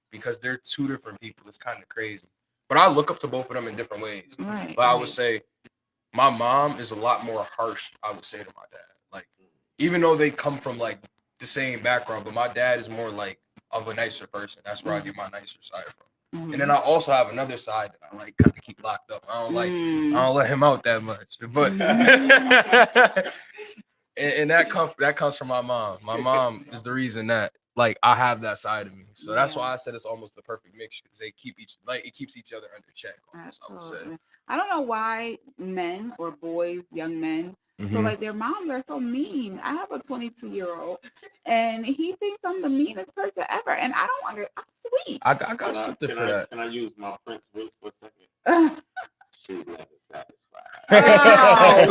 because they're two different people. It's kind of crazy. But I look up to both of them in different ways. Right. But I would say my mom is a lot more harsh, I would say, to my dad. Like, even though they come from like the same background, but my dad is more like of a nicer person. That's where I get my nicer side from. And then I also have another side that I like kind of keep locked up. I don't let him out that much. But and that comes from my mom. My mom is the reason that like I have that side of me. So that's why I said it's almost the perfect mix, because they keep it keeps each other under check. Almost, I would say. I don't know why men or boys, young men, feel like their moms are so mean. I have a 22-year-old, and he thinks I'm the meanest person ever, and I don't I'm sweet. I got something for that. Can I use my French word for a second? She's never satisfied. Oh,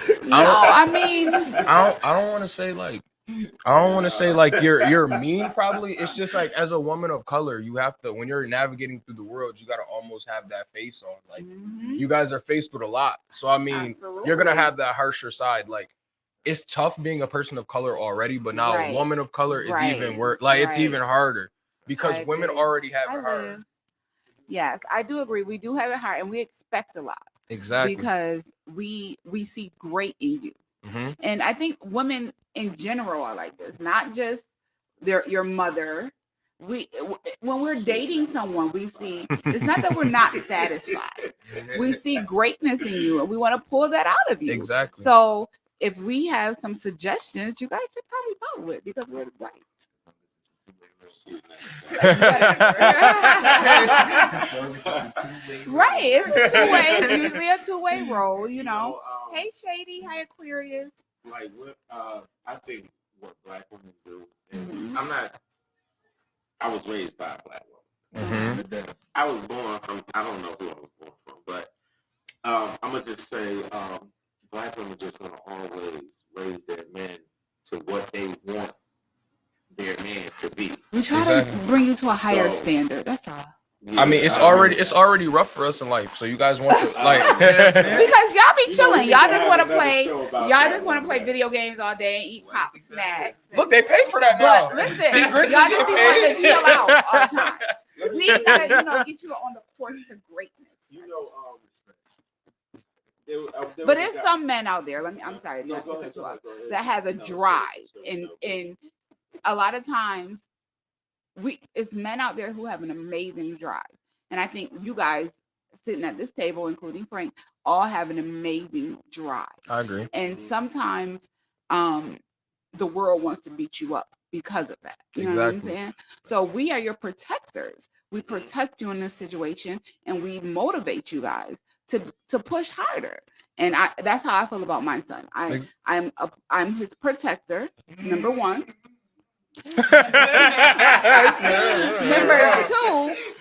what? No, I mean, I don't want to say like you're mean. Probably it's just like, as a woman of color, you have to, when you're navigating through the world, you got to almost have that face on. Like you guys are faced with a lot, so I mean, you're gonna have that harsher side. Like, it's tough being a person of color already, but now a woman of color is even worse. Like it's even harder, because women already have it hard. Yes, I do agree. We do have it hard, and we expect a lot. Exactly. Because we see great in you. And I think women in general are like this, not just your mother. When we're dating someone, we see, it's not that we're not satisfied. We see greatness in you, and we want to pull that out of you. Exactly. So if we have some suggestions, you guys should probably follow it, because we're right. Right, it's a two-way. It's usually a two-way role, you know. Hey, Shady. Hi, Aquarius. like what I think what black women do. Mm-hmm. I was raised by a black woman. Mm-hmm. I was born from, I don't know who I was born from, but I'm gonna just say black women just gonna always raise their men to what they want their man to be. We try to bring you to a higher standard. That's all. Yeah, I mean, it's already rough for us in life. So you guys want to like because y'all be chilling. Y'all just want to play. Y'all just want to play video games all day and eat pop snacks. Look, they pay for that now. But listen, y'all just be wanting to chill out all the time. We ain't gotta, get you on the course to greatness. But there's some men out there. I'm sorry, that has a drive, and a lot of times, it's men out there who have an amazing drive, and I think you guys sitting at this table, including Frank, all have an amazing drive. I agree. And sometimes, the world wants to beat you up because of that. You know what I'm saying? So we are your protectors. We protect you in this situation, and we motivate you guys to push harder. And that's how I feel about my son. I'm his protector, number one. Number two,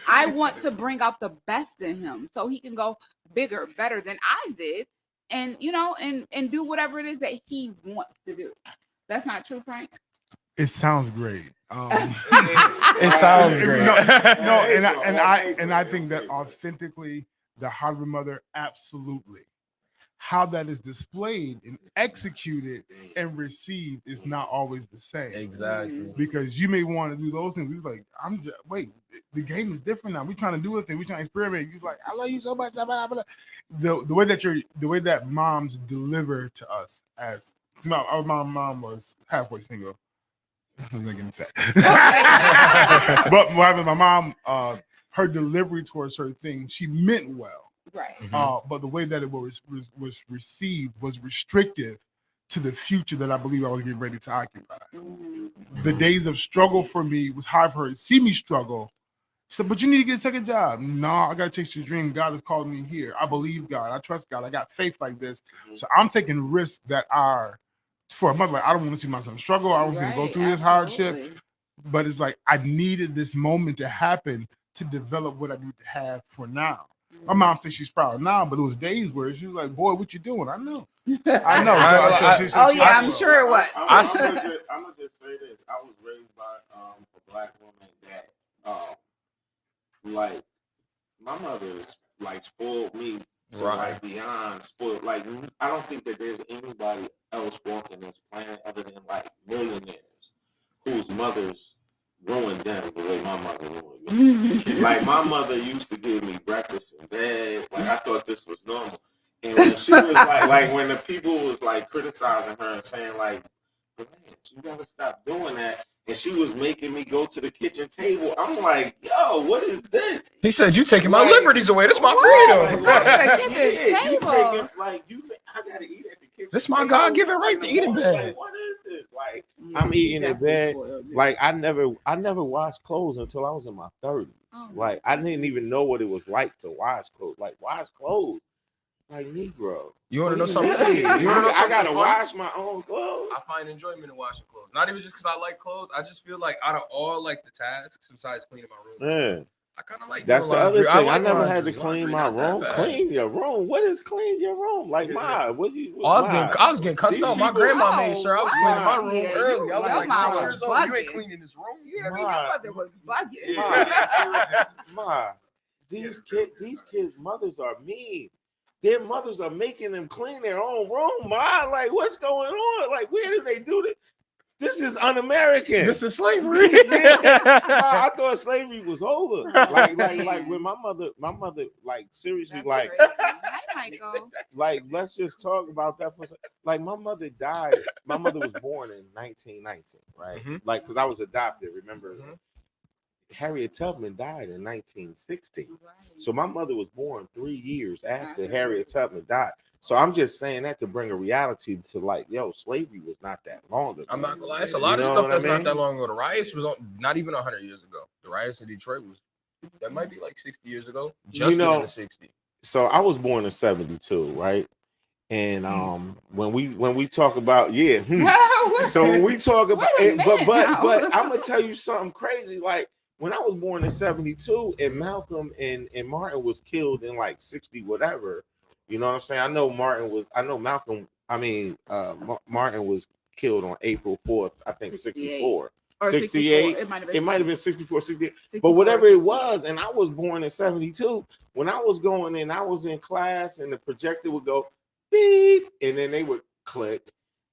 I want to bring out the best in him so he can go bigger, better than I did, and and do whatever it is that he wants to do. That's not true, Frank? It sounds great. It sounds great. And I think that authentically, the heart of a mother, absolutely. How that is displayed and executed and received is not always the same. Exactly. Because you may want to do those things. He's like, wait, the game is different now. We're trying to do a thing. We're trying to experiment. He's like, I love you so much. The way that moms deliver to us as my mom was halfway single. I was thinking that. But my mom, her delivery towards her thing, she meant well. Right. But the way that it was received was restrictive to the future that I believe I was getting ready to occupy. Mm-hmm. The days of struggle for me was hard for her to see me struggle. She said, but you need to get a second job. No, I got to chase your dream. God has called me here. I believe God. I trust God. I got faith like this. Mm-hmm. So I'm taking risks that are, for a mother, like, I don't want to see my son struggle. I don't want to go through this hardship. But it's like I needed this moment to happen to develop what I need to have for now. My mom says she's proud now, but it was days where she was like, boy, what you doing? I know. I'm sure it was. I'm gonna just say this. I was raised by a black woman that like my mother like spoiled me to like beyond spoiled. Like I don't think that there's anybody else walking this planet other than like millionaires whose mothers ruined them the way my mother ruined me. Like my mother used to give me breakfast in bed. Like I thought this was normal. And when she was like when the people was like criticizing her and saying like, man, you gotta stop doing that. And she was making me go to the kitchen table. I'm like, yo, what is this? He said, you taking my liberties away. This my freedom. I gotta eat at the kitchen. This my God-given right to eat in bed. Like, what is this? Like I'm eating in bed. Like I never washed clothes until I was in my 30s. Like I didn't even know what it was like to wash clothes. Like wash clothes. Like Negro. You want to know something? I gotta wash my own clothes. I find enjoyment in washing clothes. Not even just because I like clothes. I just feel like out of all like the tasks besides cleaning my room, I kind of like. That's the other thing. I never had to clean my room. Clean your room. What is clean your room? Like I was getting cussed out. My grandma made sure I was cleaning my room early. I was like 6 years old. You ain't cleaning this room. Your mother was bugging. These kids' mothers are mean. Their mothers are making them clean their own room, Ma. Like, what's going on? Like, where did they do this? This is un-American. This is slavery. I thought slavery was over. Like when my mother, like seriously, like, Hi, Michael. Like, let's just talk about that for a second. Like, my mother died. My mother was born in 1919, right? Mm-hmm. Like, because I was adopted. Remember, Harriet Tubman died in 1960. Right. So my mother was born 3 years after Harriet Tubman died. So I'm just saying that to bring a reality to like, yo, slavery was not that long ago. I'm not gonna lie. It's a lot of stuff that's not that long ago. The riots was not even 100 years ago. The riots in Detroit that might be like 60 years ago. Just in the 60s. So I was born in 72, right? And when we talk about so when we talk about it, but I'm gonna tell you something crazy. Like when I was born in 72 and Malcolm and Martin was killed in like 60 whatever, you know what I'm saying? Martin was killed on April 4th, I think 64. Or 68. It might have been 64, 68. But whatever it was, and I was born in 72. When I was going in, I was in class and the projector would go beep, and then they would click,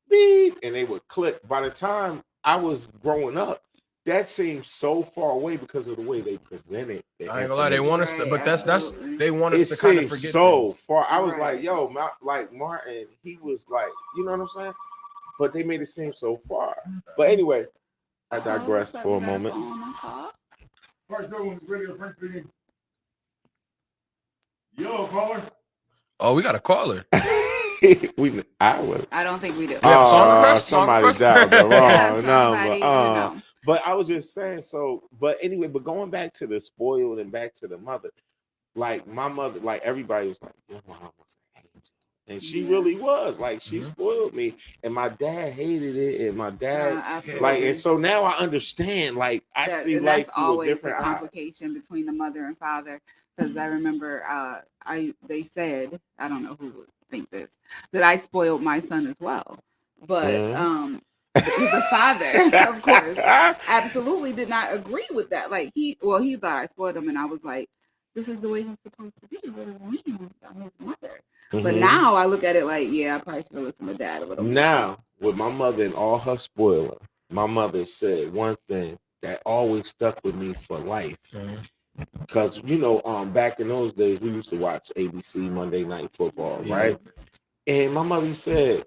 beep, and they would click. By the time I was growing up, that seemed so far away because of the way they presented. I ain't gonna lie, they want us to, but that's they want us to kind of forget so far. I was like, yo, like Martin, he was like, you know what I'm saying? But they made it seem so far. But anyway, I digress for a moment. Caller. Oh, we got a caller. I don't think we do. Somebody dialed the wrong number. But I was just saying, but anyway, but going back to the spoiled and back to the mother, like my mother, like everybody was like, your mom was an angel. And she really was. Like she spoiled me. And my dad hated it. And my dad and so now I understand. Like I see life through a different complication between the mother and father. Because I remember they said, I don't know who would think this, that I spoiled my son as well. But the father, of course, absolutely did not agree with that. Like he thought I spoiled him, and I was like, this is the way he's supposed to be. What do you mean? I'm his mother. But now I look at it like, I probably should have listened to Dad a little bit. Now, with my mother and all her spoiling, my mother said one thing that always stuck with me for life. Because, back in those days, we used to watch ABC Monday Night Football, right? And my mother said,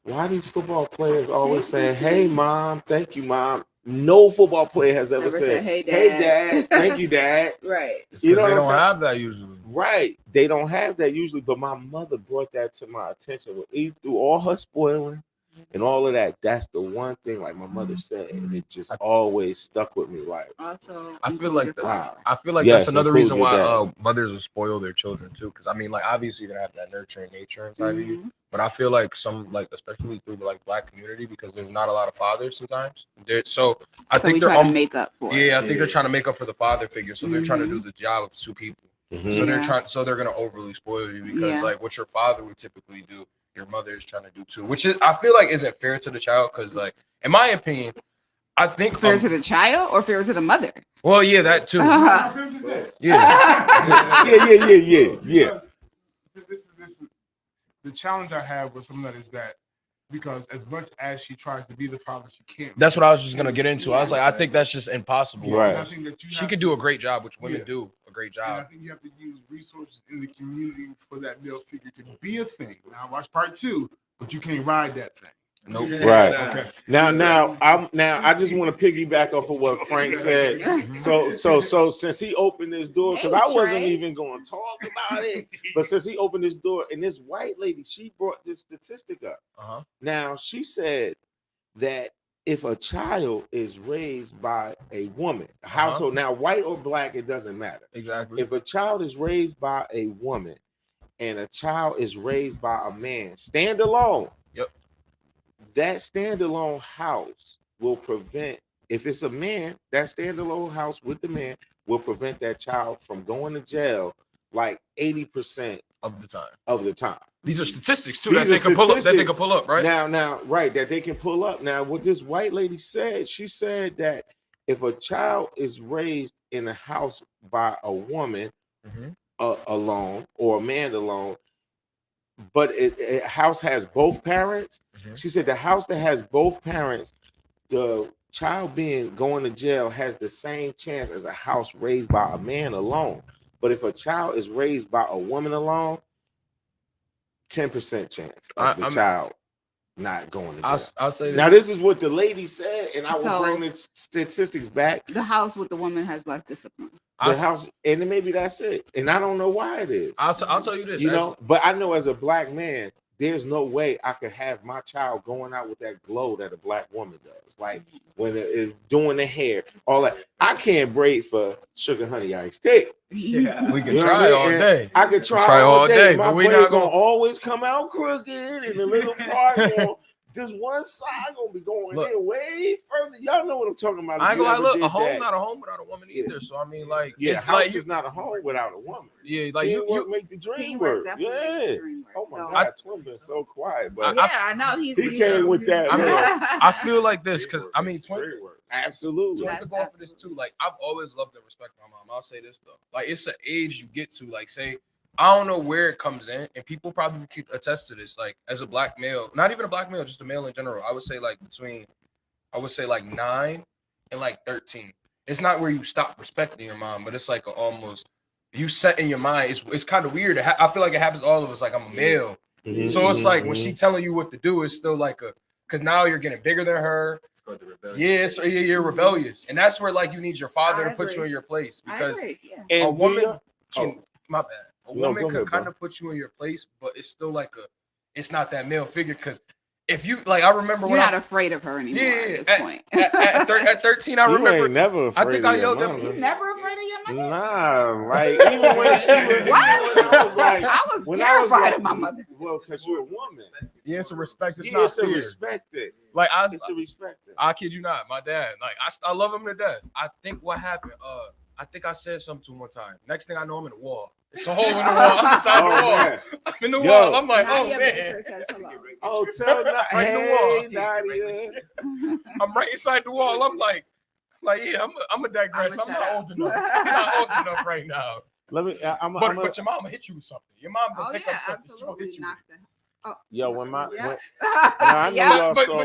why these football players always saying, hey, Mom, thank you, Mom? No football player has ever said, hey, Dad, thank you, Dad. Right. They don't have that usually. Right. They don't have that usually. But my mother brought that to my attention. Through all her spoiling and all of that, that's the one thing, like my mother said, and it just always stuck with me. Like, also, I feel like that's another reason why mothers will spoil their children too. Because I mean, like obviously you're gonna have that nurturing nature inside of you, but I feel like especially through the Black community, because there's not a lot of fathers sometimes. I think they're trying to make up for. I think they're trying to make up for the father figure, so they're trying to do the job of two people. So they're gonna overly spoil you because like what your father would typically do, your mother is trying to do too, which is I feel like isn't fair to the child because like in my opinion, I think fair to the child or fair to the mother. Well, yeah, that too. Yeah. This the challenge I have with some of that is that because as much as she tries to be the father, she can't. That's what I was just gonna get into. I was like, I think that's just impossible. Right. I think that she could do a great job, which women do a great job. And I think you have to use resources in the community for that male figure to be a thing. Now watch part 2, but you can't ride that thing. Nope. Right. Okay. Now I just want to piggyback off of what Frank said. So since he opened this door, because I wasn't even going to talk about it, but since he opened this door, and this white lady, she brought this statistic up. Now she said that if a child is raised by a woman, a household, now white or Black, it doesn't matter. Exactly. If a child is raised by a woman and a child is raised by a man, stand alone. That standalone house will prevent, if it's a man, that standalone house with the man will prevent that child from going to jail like 80% of the time. These are statistics too that they can pull up, right? Now, right, that they can pull up. Now, what this white lady said, she said that if a child is raised in a house by a woman alone or a man alone, but a house has both parents. She said the house that has both parents, the child going to jail has the same chance as a house raised by a man alone. But if a child is raised by a woman alone, 10% chance of the child not going to jail. I'll say this. Now, this is what the lady said, and I will bring the statistics back. The house with the woman has less discipline. The house, and then maybe that's it. And I don't know why it is. I'll tell you this. But I know as a Black man, there's no way I could have my child going out with that glow that a black woman does. Like when it is doing the hair, all that. I can't braid for sugar honey iced tea. Yeah, we can try all day. I could try all day. My braid gonna always come out crooked, and the little part this one side gonna be going in way further. Y'all know what I'm talking about. I ain't gonna look. A home not a home without a woman either. So I mean, like, it's house like, is not a home without a woman. Yeah, like you make the dream work. Yeah. Oh my God, Twin been so quiet, but I know he came with that. I feel like this because I mean, Twin. Absolutely. Twin could go for this too. Like I've always loved and respect my mom. I'll say this though. Like it's an age you get to. Like say. I don't know where it comes in, and people probably could attest to this. Like, as a black male, not even a black male, just a male in general, I would say like 9 and like 13. It's not where you stop respecting your mom, but it's like almost you set in your mind. It's kind of weird. I feel like it happens to all of us. Like I'm a male, so it's like when she telling you what to do, it's still like because now you're getting bigger than her. Yeah, so you're rebellious, and that's where like you need your father to put you in your place because a woman can. My bad. A woman could kind of put you in your place, but it's still like it's not that male figure. Because if you like, I remember you're not afraid of her anymore. Yeah, at this point. At 13, I remember. Ain't never afraid I think I yelled at you. Never afraid of your mother? Nah, like even when she was terrified of my mother. Well, because you're a woman. Yeah, it's a respect. It's not fear. Respect it. Like it's a respect it. I kid you not. My dad, like I love him to death. I think what happened. I think I said something to him one time. Next thing I know, I'm in the wall. It's a hole in the wall. I'm inside the wall. Man. I'm in the wall. I'm like, oh man. Tell hey, Nadia. I'm right inside the wall. I'm like, yeah, I'm a digress. I'm not old enough. I'm not old enough right now. Let me. But your mom will hit you with something. Your mom will pick up something. She gonna hit you. Yo, when my but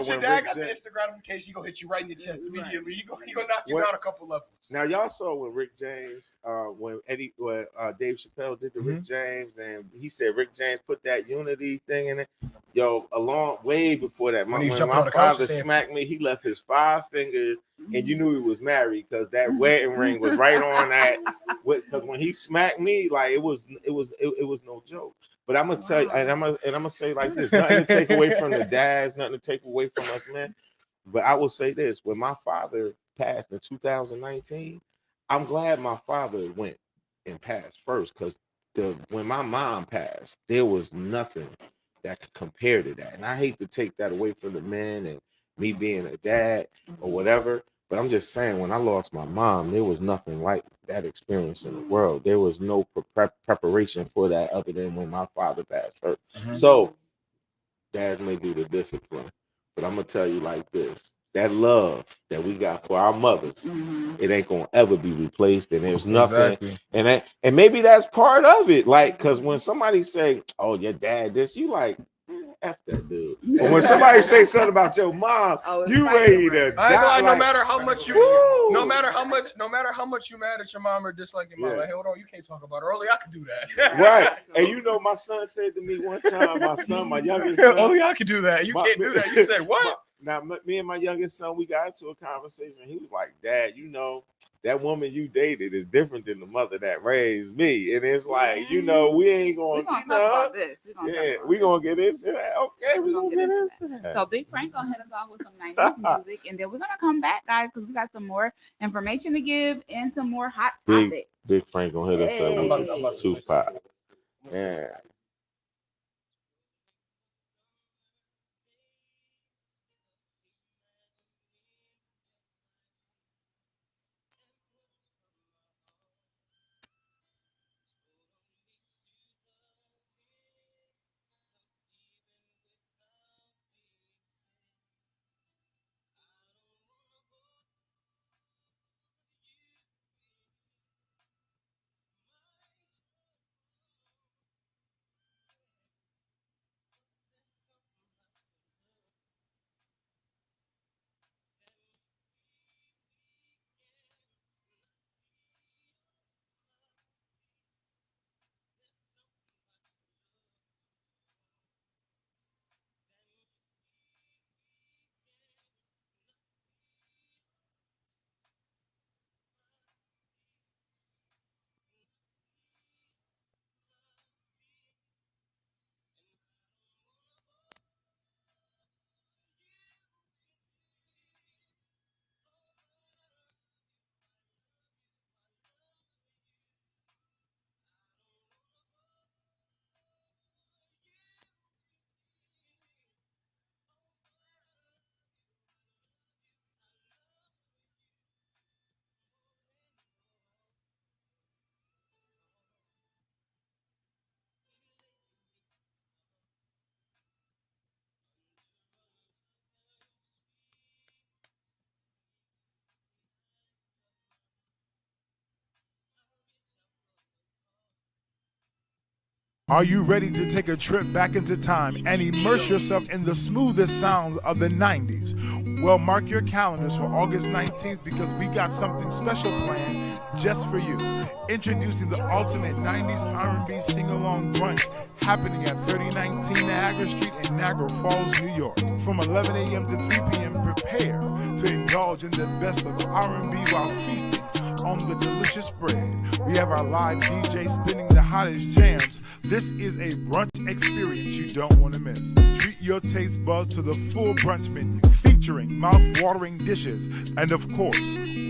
your dad got the Instagram notification, he gonna hit you right in the chest immediately. He gonna knock you down a couple levels. Now y'all saw when Rick James, when Dave Chappelle did the Rick James, and he said Rick James put that unity thing in it. Yo, way before that, when my father smacked me, he left his 5 fingers, and you knew he was married because that wedding ring was right on that. Because when he smacked me, like it was no joke. But I'm gonna tell you, and I'm gonna say like this: nothing to take away from the dads, nothing to take away from us men. But I will say this: when my father passed in 2019, I'm glad my father went and passed first, because when my mom passed, there was nothing that could compare to that. And I hate to take that away from the men and me being a dad or whatever. But I'm just saying, when I lost my mom, there was nothing like that experience in the world. There was no preparation for that other than when my father passed her. So dads may do the discipline, but I'm going to tell you like this. That love that we got for our mothers, it ain't going to ever be replaced. And there's nothing. And maybe that's part of it. Like, because when somebody say, oh, your dad this, you like, F that dude. But when somebody say something about your mom, you ready to die. No matter how much you, no matter how much you mad at your mom or dislike your mom, like, hey, hold on, you can't talk about her. Only I can do that. Right. And you know, my son said to me one time, my youngest son, only I can do that. You can't do that. You said what? Now, me and my youngest son, we got into a conversation. He was like, Dad, you know, that woman you dated is different than the mother that raised me. And it's like, you know, we ain't going to talk about this. We're going to get into that. Okay, we're going to get into that. So Big Frank going to hit us off with some 90s music. And then we're going to come back, guys, because we got some more information to give and some more hot topics. Big Frank going to hit us up with Tupac. Yeah. Are you ready to take a trip back into time and immerse yourself in the smoothest sounds of the 90s? Well, mark your calendars for August 19th because we got something special planned just for you. Introducing the ultimate 90s R&B sing-along brunch happening at 3019 Niagara Street in Niagara Falls, New York. From 11 a.m. to 3 p.m., prepare to indulge in the best of R&B while feasting on the delicious spread. We have our live DJ spinning the hottest jams. This is a brunch experience you don't want to miss. Treat your taste buds to the full brunch menu featuring mouth-watering dishes. And of course,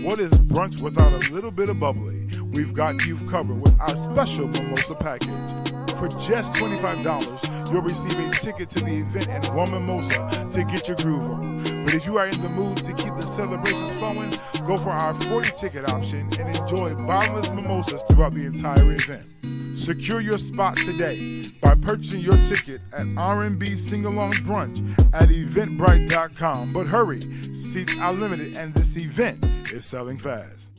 what is brunch without a little bit of bubbly? We've got you covered with our special mimosa package. For just $25, you'll receive a ticket to the event and one mimosa to get your groove on. But if you are in the mood to keep the celebrations flowing, go for our 40 ticket option and enjoy bottomless mimosas throughout the entire event. Secure your spot today by purchasing your ticket at R&B Sing-Along Brunch at eventbrite.com. But hurry, seats are limited and this event is selling fast.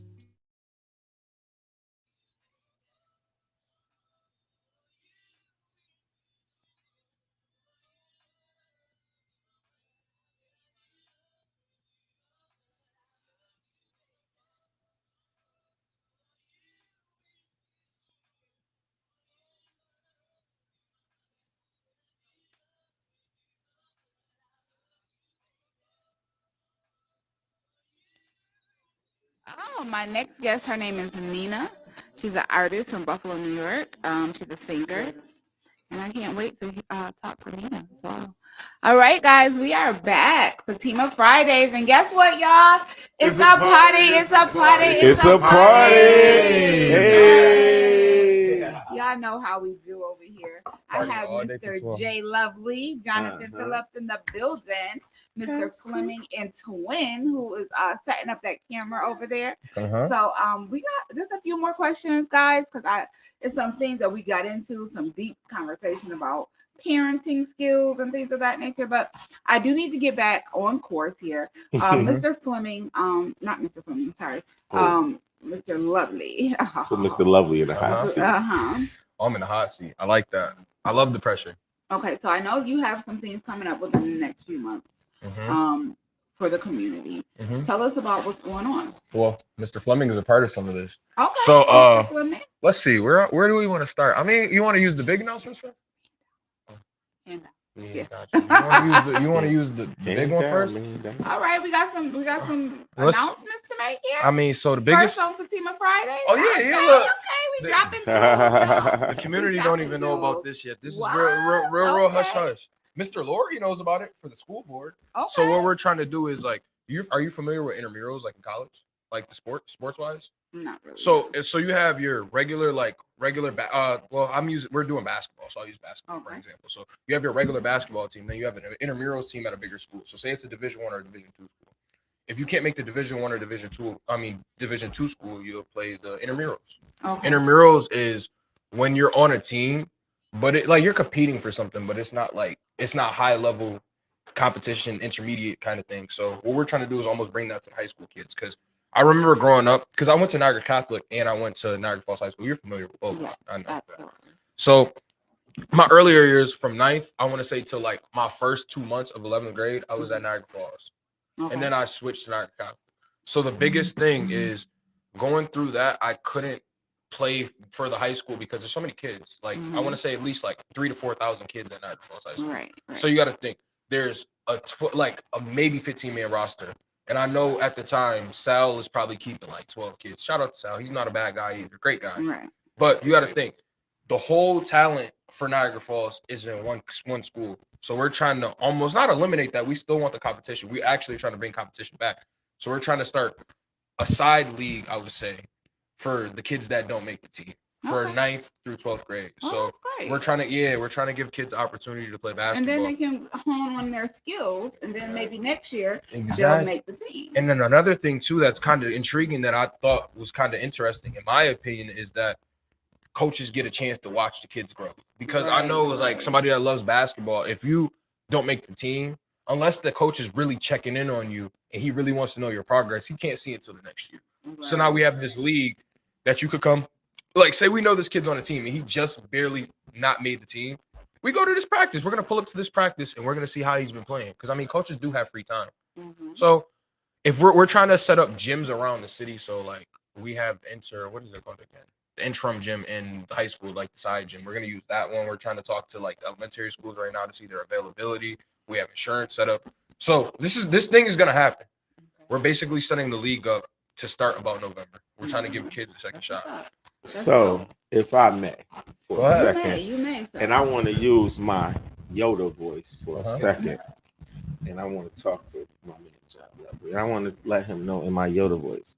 Oh, my next guest, her name is Nina. She's an artist from Buffalo, New York. She's a singer, and I can't wait to talk to Nina. So, all right, guys, we are back. Fatima Fridays, and guess what, y'all? It's a party. It's a party. It's a party. Hey. Y'all know how we do over here. I have Mr. J. Lovely, Jonathan Phillips in the building. Mr. Fleming and Twin, who is setting up that camera over there. So we got just a few more questions, guys, because it's some things that we got into, some deep conversation about parenting skills and things of that nature. But I do need to get back on course here. Mr. Fleming, not Mr. Fleming, sorry. Mr. Lovely. Put Mr. Lovely in the hot seat. I'm in the hot seat. I like that. I love the pressure. Okay, so I know you have some things coming up within the next few months. For the community. Tell us about what's going on. Well, Mr. Fleming is a part of some of this. Okay. So let's see. Where do we want to start? I mean, you want to use the big announcements first? Yeah. Gotcha. You want to use the big one first? All right, we got some announcements to make here. I mean, so the biggest first on Fatima Fridays. Oh yeah, look. Okay, we dropping the community don't even know about this yet. This is real hush hush. Mr. Laurie knows about it for the school board. Okay. So what we're trying to do is like, are you familiar with intramurals like in college, like the sports wise? Not really. So you have your regular. We're doing basketball, so I'll use basketball for example. So you have your regular basketball team, then you have an intramurals team at a bigger school. So say it's a Division I or Division II school. If you can't make the Division I or Division II school, you'll play the intramurals. Okay. Intramurals is when you're on a team, but you're competing for something, but it's not high level competition, intermediate kind of thing. So what we're trying to do is almost bring that to high school kids. Because I remember growing up, because I went to Niagara Catholic and I went to Niagara Falls High School. You're familiar with both. Yeah, I know that. So my earlier years from 9th, I want to say to like my first 2 months of 11th grade, I was at Niagara Falls. Okay. And then I switched to Niagara Catholic. So the biggest thing is going through that, I couldn't play for the high school because there's so many kids. Like I want to say at least like 3,000 to 4,000 kids at Niagara Falls High School. Right. So you got to think there's a maybe 15-man roster, and I know at the time Sal is probably keeping like 12 kids. Shout out to Sal. He's not a bad guy either. Great guy. Right. But you got to think the whole talent for Niagara Falls is in one school. So we're trying to almost not eliminate that. We still want the competition. We actually trying to bring competition back. So we're trying to start a side league, I would say, for the kids that don't make the team for 9th through 12th grade. So we're trying to give kids opportunity to play basketball. And then they can hone on their skills, and then maybe next year they'll make the team. And then another thing too that's kind of intriguing that I thought was kind of interesting in my opinion is that coaches get a chance to watch the kids grow. Because I know as like somebody that loves basketball, if you don't make the team, unless the coach is really checking in on you and he really wants to know your progress, he can't see it till the next year. Right. So now we have this league that you could come, like say we know this kid's on a team and he just barely not made the team, we go to this practice. We're gonna pull up to this practice and we're gonna see how he's been playing. Because I mean, coaches do have free time. So if we're trying to set up gyms around the city, so like we have what is it called again? The interim gym in the high school, like the side gym. We're gonna use that one. We're trying to talk to like elementary schools right now to see their availability. We have insurance set up. So this thing is gonna happen. We're basically setting the league up to start about November. We're trying to give kids a second shot. So, if I may, for a second, you may, and I want to use my Yoda voice for a second, and I want to talk to my man John Lovely, and I want to let him know in my Yoda voice,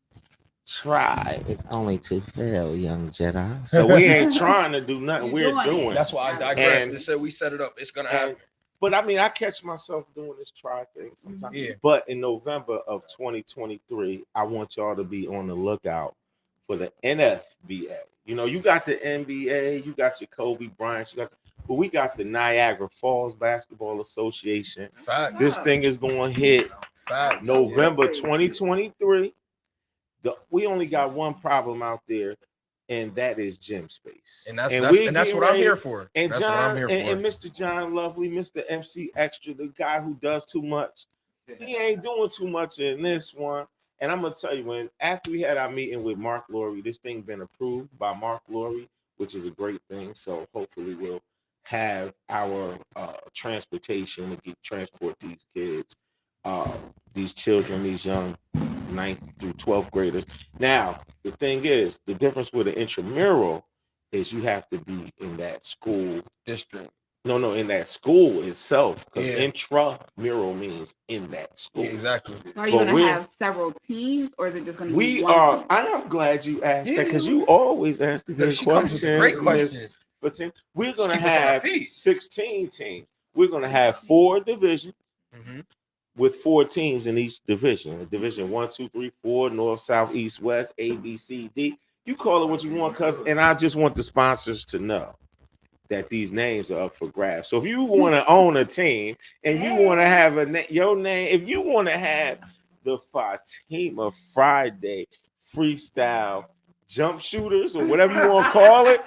try is only to fail, young Jedi. So we ain't trying to do nothing. We're doing. That's why I digressed. They said we set it up. It's gonna happen. But I mean, I catch myself doing this try thing sometimes. Yeah. But in November of 2023, I want y'all to be on the lookout for the NFBA. You know, you got the NBA, you got your Kobe Bryant, but we got the Niagara Falls Basketball Association. Fact. This thing is going to hit November 2023. We only got one problem out there, and that is gym space. And that's what I'm here for. And that's John, what I'm here for. And Mr. John Lovely, Mr. MC Extra, the guy who does too much, he ain't doing too much in this one. And I'm gonna tell you, after we had our meeting with Mark Laurie, this thing been approved by Mark Laurie, which is a great thing. So hopefully we'll have our transportation to transport these kids, these children, these young 9th through 12th graders. Now, the thing is, the difference with an intramural is you have to be in that school district. No, in that school itself, because intramural means in that school. Yeah, exactly. Are you going to have several teams, or is it just going to be one team? And I'm glad you asked that, because you always ask the good questions. Great questions. But we're going to have 16 teams. We're going to have 4 divisions with 4 teams in each division. Division 1, 2, 3, 4, North, South, East, West, A, B, C, D. You call it what you want, and I just want the sponsors to know that these names are up for grabs. So if you want to own a team and you want to have your name, if you want to have the Fatima Friday freestyle jump shooters or whatever you want to call it,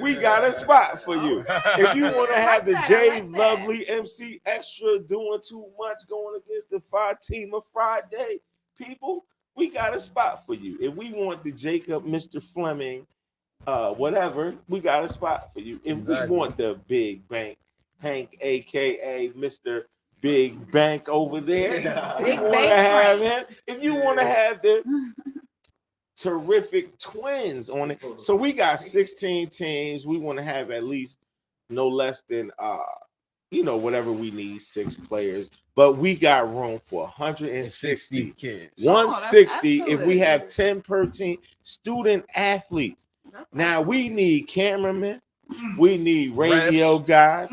we got a spot for you. If you want to have the J Lovely MC Extra doing too much going against the Fatima Friday people, we got a spot for you. If we want the Jacob, Mr. Fleming, whatever, we got a spot for you. If we want the Big Bank Hank, aka Mr. Big Bank over there, we want to have him. If you want to have the terrific twins on it, so we got 16 teams. We want to have at least no less than whatever we need, 6 players, but we got room for 160 kids. 160 if we have 10 per team. Student athletes. Now we need cameramen, we need radio guys.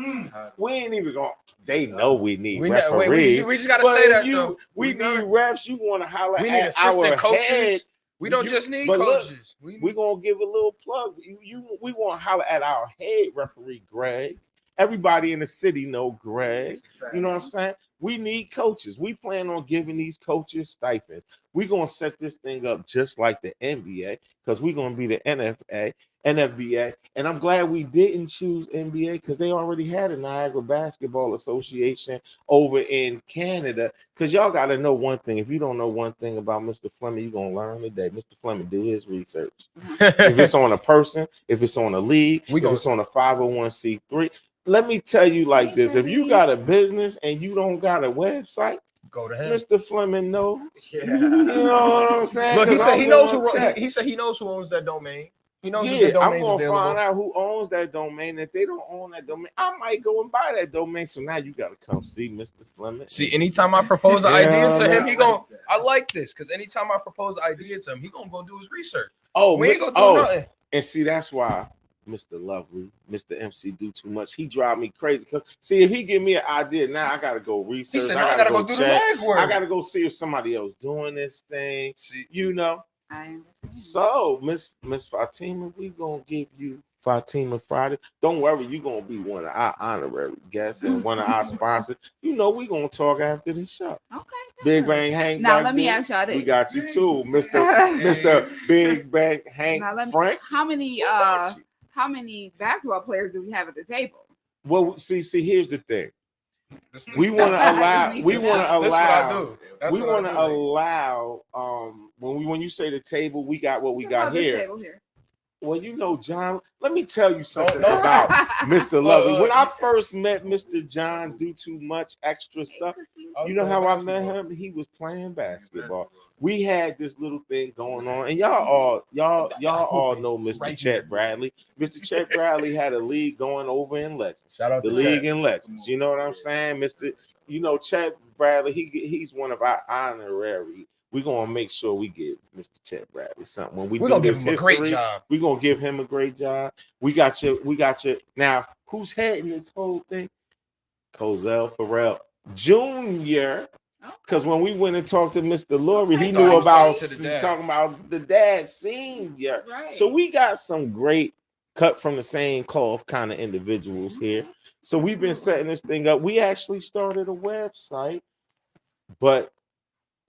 We ain't even going. They know we need referees. We just gotta say that. We need refs. You want to holler we at our coaches. Head. We don't just need coaches. We're gonna give a little plug. We want to holler at our head referee, Greg. Everybody in the city know Greg. You know what I'm saying? We need coaches. We plan on giving these coaches stipends. We're going to set this thing up just like the NBA, because we're going to be the NFBA. And I'm glad we didn't choose NBA, because they already had a Niagara Basketball Association over in Canada. Because y'all got to know one thing. If you don't know one thing about Mr. Fleming, you're going to learn today. Mr. Fleming do his research. If it's on a person, if it's on a league, if it's on a 501c3, let me tell you like this. If you got a business and you don't got a website, go to him. Mr. Fleming knows. Yeah. You know what I'm saying? Look, he said he knows who owns that domain. He knows if the domain's I'm gonna available. find out who owns that domain. If they don't own that domain, I might go and buy that domain. So now you gotta come see Mr. Fleming. See, anytime I propose an idea to him, I like this, because anytime I propose an idea to him, he gonna go do his research. We ain't gonna do nothing. And see, that's why Mr. Lovely, Mr. MC do too much. He drive me crazy. Because see, if he give me an idea now, I gotta go research. He said, I gotta go do the legwork. I gotta go see if somebody else doing this thing. See, So, Miss Fatima, we gonna give you Fatima Friday. Don't worry, you gonna be one of our honorary guests and one of our sponsors. We gonna talk after the show. Okay. Big Bang Hank. Now let me ask y'all this. We got you too, Mr. Big Bang Hank. Now, Frank. how many how many basketball players do we have at the table? Well, see, here's the thing. We want to allow. When you say the table, we got what we got here. Well, you know, John, let me tell you something about Mr. Lovely. When I first met Mr. John, do too much extra stuff, you know how I met him? He was playing basketball. We had this little thing going on, and y'all all know Mr. Chet Bradley. Mr. Chet Bradley had a league going over in Legends. Shout out to the league in Legends. You know what I'm saying, Chet Bradley? He's one of our honorary. We're gonna make sure we give Mr. Chet Bradley something. When we're gonna give him a great job. We're gonna give him a great job. We got you. Now, who's heading this whole thing? Cozell Farrell Jr. Because when we went and talked to Mr. Laurie, he knew about talking about the dad senior. Right. So we got some great cut from the same cloth kind of individuals here. So we've been setting this thing up. We actually started a website, but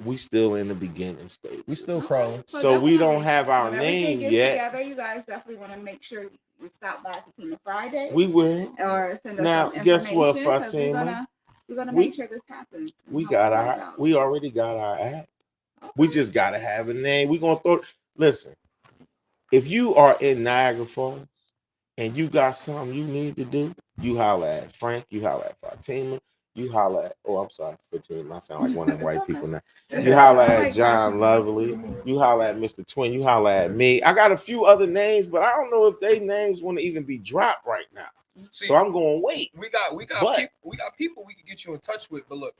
we still in the beginning stage. We still crawling. So we don't have our name yet. Together, you guys definitely want to make sure you stop by Fatima Fridays. We will. Or send us now, some guess what, information, Fatima? We're gonna make sure this happens. We already got our app. Okay. We just gotta have a name. We're gonna listen. If you are in Niagara Falls and you got something you need to do, you holler at Frank, you holler at Fatima. You holler at, Fatima. I sound like one of them white people now. You holler at John Lovely. You holler at Mr. Twin. You holler at me. I got a few other names, but I don't know if they names want to even be dropped right now. See, so I'm going to wait. We got people we can get you in touch with. But look,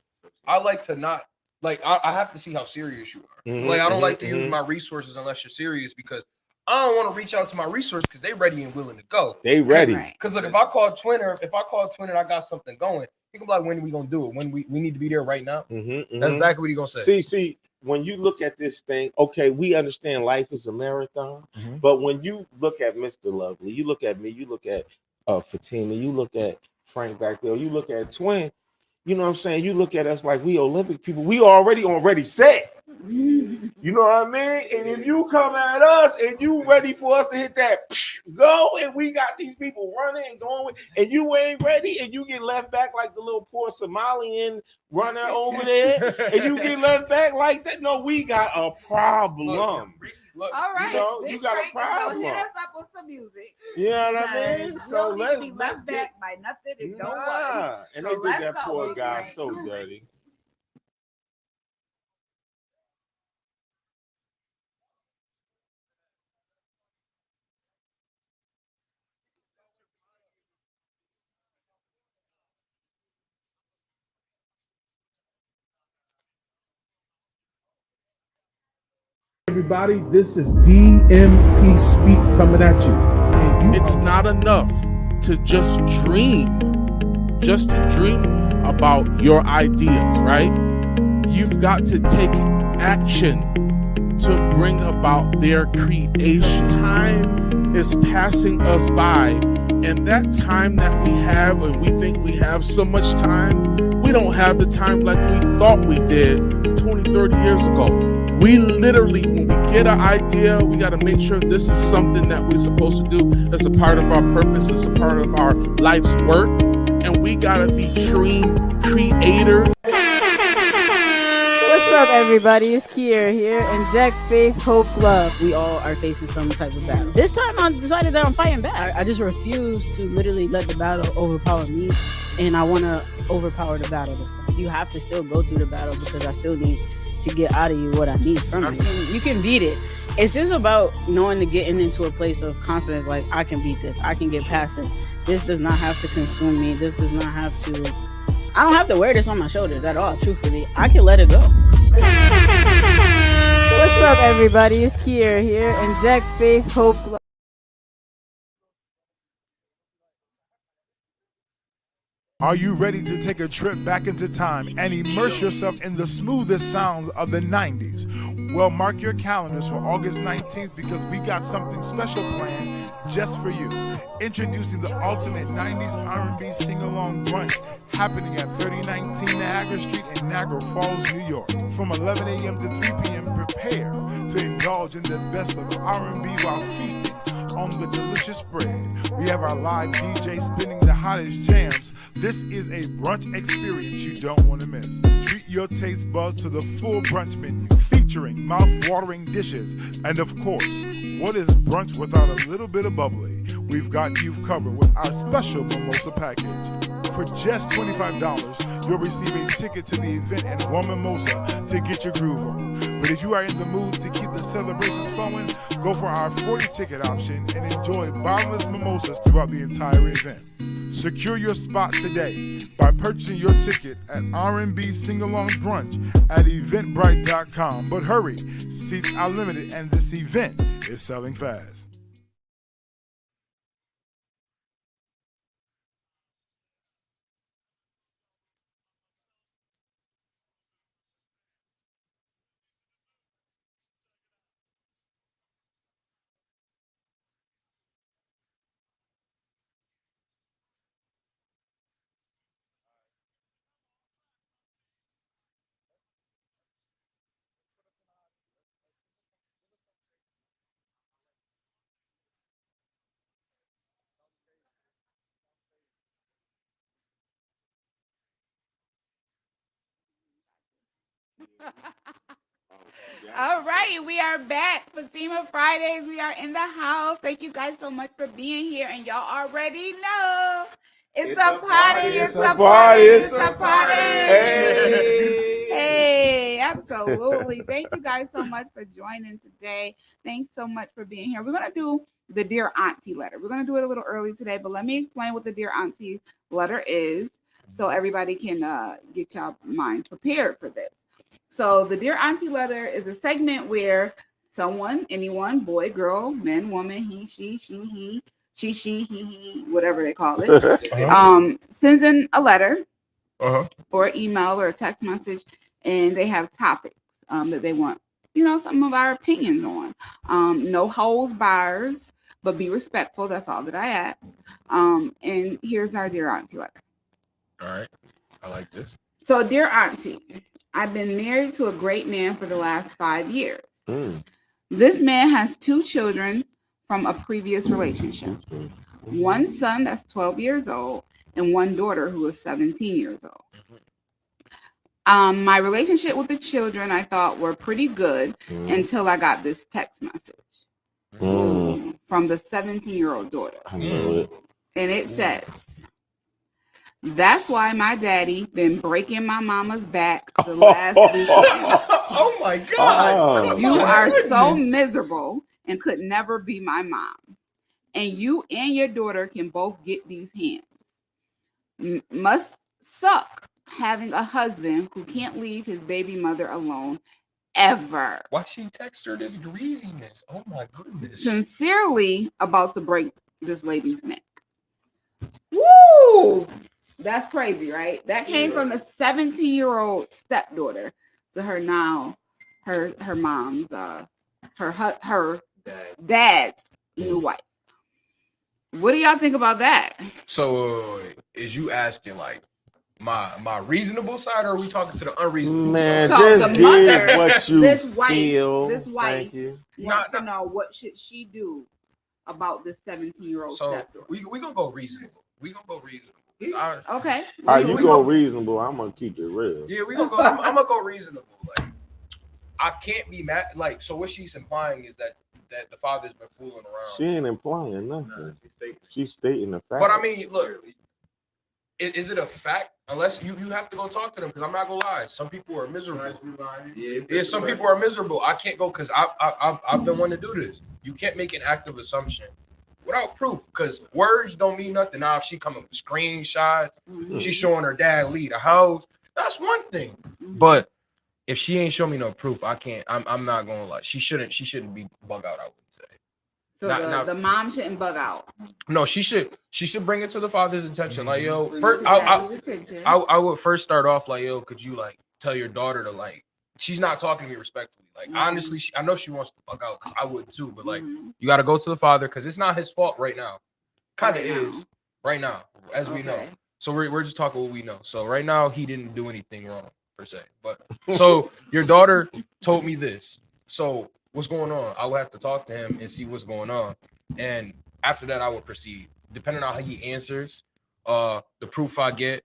I like to not I have to see how serious you are. Mm-hmm, I don't like to use my resources unless you're serious, because I don't want to reach out to my resources because they ready and willing to go. They ready. Because look, if I call Twinner and I got something going, he can be like, when are we gonna do it? When we need to be there right now. That's exactly what he's gonna say. See, when you look at this thing, okay, we understand life is a marathon, but when you look at Mr. Lovely, you look at me, you look at Fatima, you look at Frank back there, you look at Twin, you know what I'm saying? You look at us like we Olympic people. We already set. You know what I mean? And if you come at us and you ready for us to hit that go, and we got these people running and going, and you ain't ready, and you get left back like the little poor Somalian runner over there, and you get left back like that, no, we got a problem. Look, all right, you got a problem. Hit us up with some music. You know what I mean? So let's get back by nothing and no one. And they did that poor guy so dirty. Everybody, this is DMP Speaks coming at you. And it's not enough to just dream about your ideas, right? You've got to take action to bring about their creation. Time is passing us by, and that time that we have, and we think we have so much time, we don't have the time like we thought we did 20, 30 years ago. We literally, when we get an idea, we got to make sure this is something that we're supposed to do. It's a part of our purpose. It's a part of our life's work. And we got to be dream creators. What's up, everybody? It's Kier here, and Jack Faith Hope Love. We all are facing some type of battle. This time, I decided that I'm fighting back. I just refuse to literally let the battle overpower me, and I want to overpower the battle this time. You have to still go through the battle because I still need to get out of you what I need from you. You can beat it. It's just about knowing to getting into a place of confidence, like I can beat this, I can get past this. This does not have to consume me. This does not have to, I don't have to wear this on my shoulders at all, truthfully. I can let it go. What's up, everybody? It's Kier here, and Jack Faith Hope. Are you ready to take a trip back into time and immerse yourself in the smoothest sounds of the 90s? Well, mark your calendars for August 19th because we got something special planned just for you. Introducing the ultimate 90s R&B sing-along brunch happening at 3019 Niagara Street in Niagara Falls, New York. From 11 a.m. to 3 p.m., prepare to indulge in the best of R&B while feasting on the delicious spread. We have our live DJ spinning the hottest jams. This is a brunch experience you don't want to miss. Treat your taste buds to the full brunch menu, featuring mouth-watering dishes. And of course, what is brunch without a little bit of bubbly? We've got you covered with our special mimosa package. For just $25, you'll receive a ticket to the event and one mimosa to get your groove on. But if you are in the mood to keep the celebrations flowing, go for our 40 ticket option and enjoy bottomless mimosas throughout the entire event. Secure your spot today by purchasing your ticket at R&B Sing-Along Brunch at Eventbrite.com. But hurry, seats are limited and this event is selling fast. All right, we are back. Fatima Fridays, we are in the house. Thank you guys so much for being here. And y'all already know it's a party, it's a party, it's a party. Hey, absolutely. Thank you guys so much for joining today. Thanks so much for being here. We're going to do the Dear Auntie letter. We're going to do it a little early today, but let me explain what the Dear Auntie letter is so everybody can get y'all minds prepared for this. So the Dear Auntie letter is a segment where someone, anyone, boy, girl, man, woman, he, she, he, whatever they call it, sends in a letter or email or a text message, and they have topics that they want, some of our opinions on. No holds bars, but be respectful. That's all that I ask. And here's our Dear Auntie letter. All right. I like this. So, Dear Auntie, I've been married to a great man for the last 5 years. This man has 2 children from a previous relationship. One son that's 12 years old and one daughter who is 17 years old. My relationship with the children I thought were pretty good until I got this text message from the 17-year-old daughter. And it says, "That's why my daddy been breaking my mama's back the last weekend. Oh my God. You are so miserable and could never be my mom. And you and your daughter can both get these hands. Must suck having a husband who can't leave his baby mother alone ever. Why she text her this greasiness? Oh my goodness. Sincerely about to break this lady's neck." Woo! That's crazy, right? That came from the 17-year-old stepdaughter to her now, her mom's, her dad's new wife. What do y'all think about that? So, is you asking like my reasonable side, or are we talking to the unreasonable Man, side? So just the mother, give what you this feel. wife Thank you. wants to know what should she do about this 17-year-old So stepdaughter. we gonna go reasonable. We gonna go reasonable. Okay. All right, you go reasonable. I'm gonna keep it real. Yeah, we gonna go. I'm gonna go reasonable. Like, I can't be mad. Like, so what she's implying is that the father's been fooling around. She ain't implying nothing. She's stating the fact. But I mean, look, is it a fact? Unless you have to go talk to them, because I'm not gonna lie. Some people are miserable. Yeah, some people are miserable. I can't go because I've been wanting to do this. You can't make an active assumption without proof, because words don't mean nothing. Now, if she coming with screenshots, she's showing her dad leave the house, that's one thing. But if she ain't show me no proof, I can't. I'm not gonna lie. She shouldn't be bug out, I would say. So the mom shouldn't bug out. No, she should bring it to the father's attention. Like, yo, first I would first start off like, yo, could you like tell your daughter to like, she's not talking to me respectfully. Like, honestly, I know she wants to bug out because I would too, but like, you got to go to the father because it's not his fault right now. Kind of is right now, as we know. So we're just talking what we know. So right now, he didn't do anything wrong per se. But so your daughter told me this. So what's going on? I would have to talk to him and see what's going on. and after that, I would proceed, depending on how he answers, the proof I get,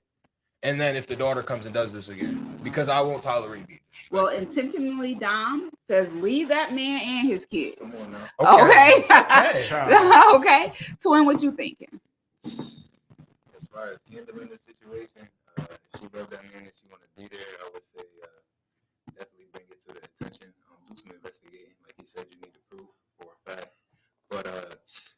and then if the daughter comes and does this again, because I won't tolerate being disrespected. Well, intentionally, Dom says leave that man and his kids. Okay. Okay. Twin, what you thinking? As far as handling the situation, if she loved that man and she want to be there, I would say definitely bring it to the attention. Do some investigating. Like he said, you need to prove for a fact. But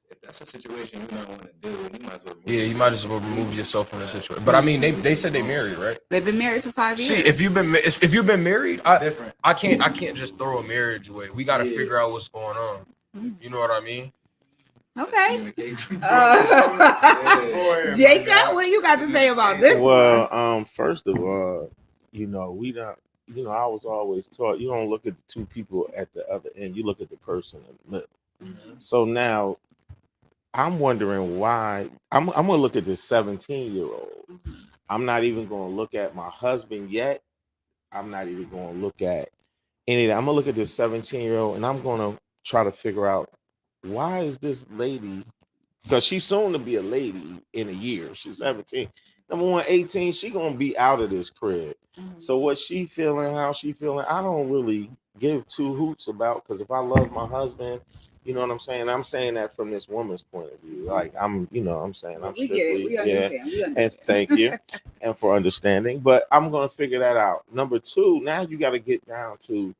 if that's a situation you don't want to deal with, you might as well. You might as well remove yourself from the situation. But I mean, they said they married, right? They've been married for 5 years. See, if you've been married, I can't just throw a marriage away. We got to figure out what's going on. You know what I mean? Okay. Jacob, what you got to say about this? Well, first of all, we don't. I was always taught you don't look at the two people at the other end. You look at the person in the middle. Mm-hmm. So now, I'm wondering why. I'm gonna look at this 17-year-old. Mm-hmm. I'm not even gonna look at my husband yet. I'm not even gonna look at any of that. I'm gonna look at this 17-year-old, and I'm gonna try to figure out why is this lady, because she's soon to be a lady in a year. She's 17. Number one, 18, she gonna be out of this crib. Mm-hmm. So what she feeling, how she feeling, I don't really give two hoots about, because if I love my husband, you know what I'm saying? I'm saying that from this woman's point of view. Like I'm saying I'm strictly, we understand. And thank you, and for understanding. But I'm gonna figure that out. Number two, now you got to get down to,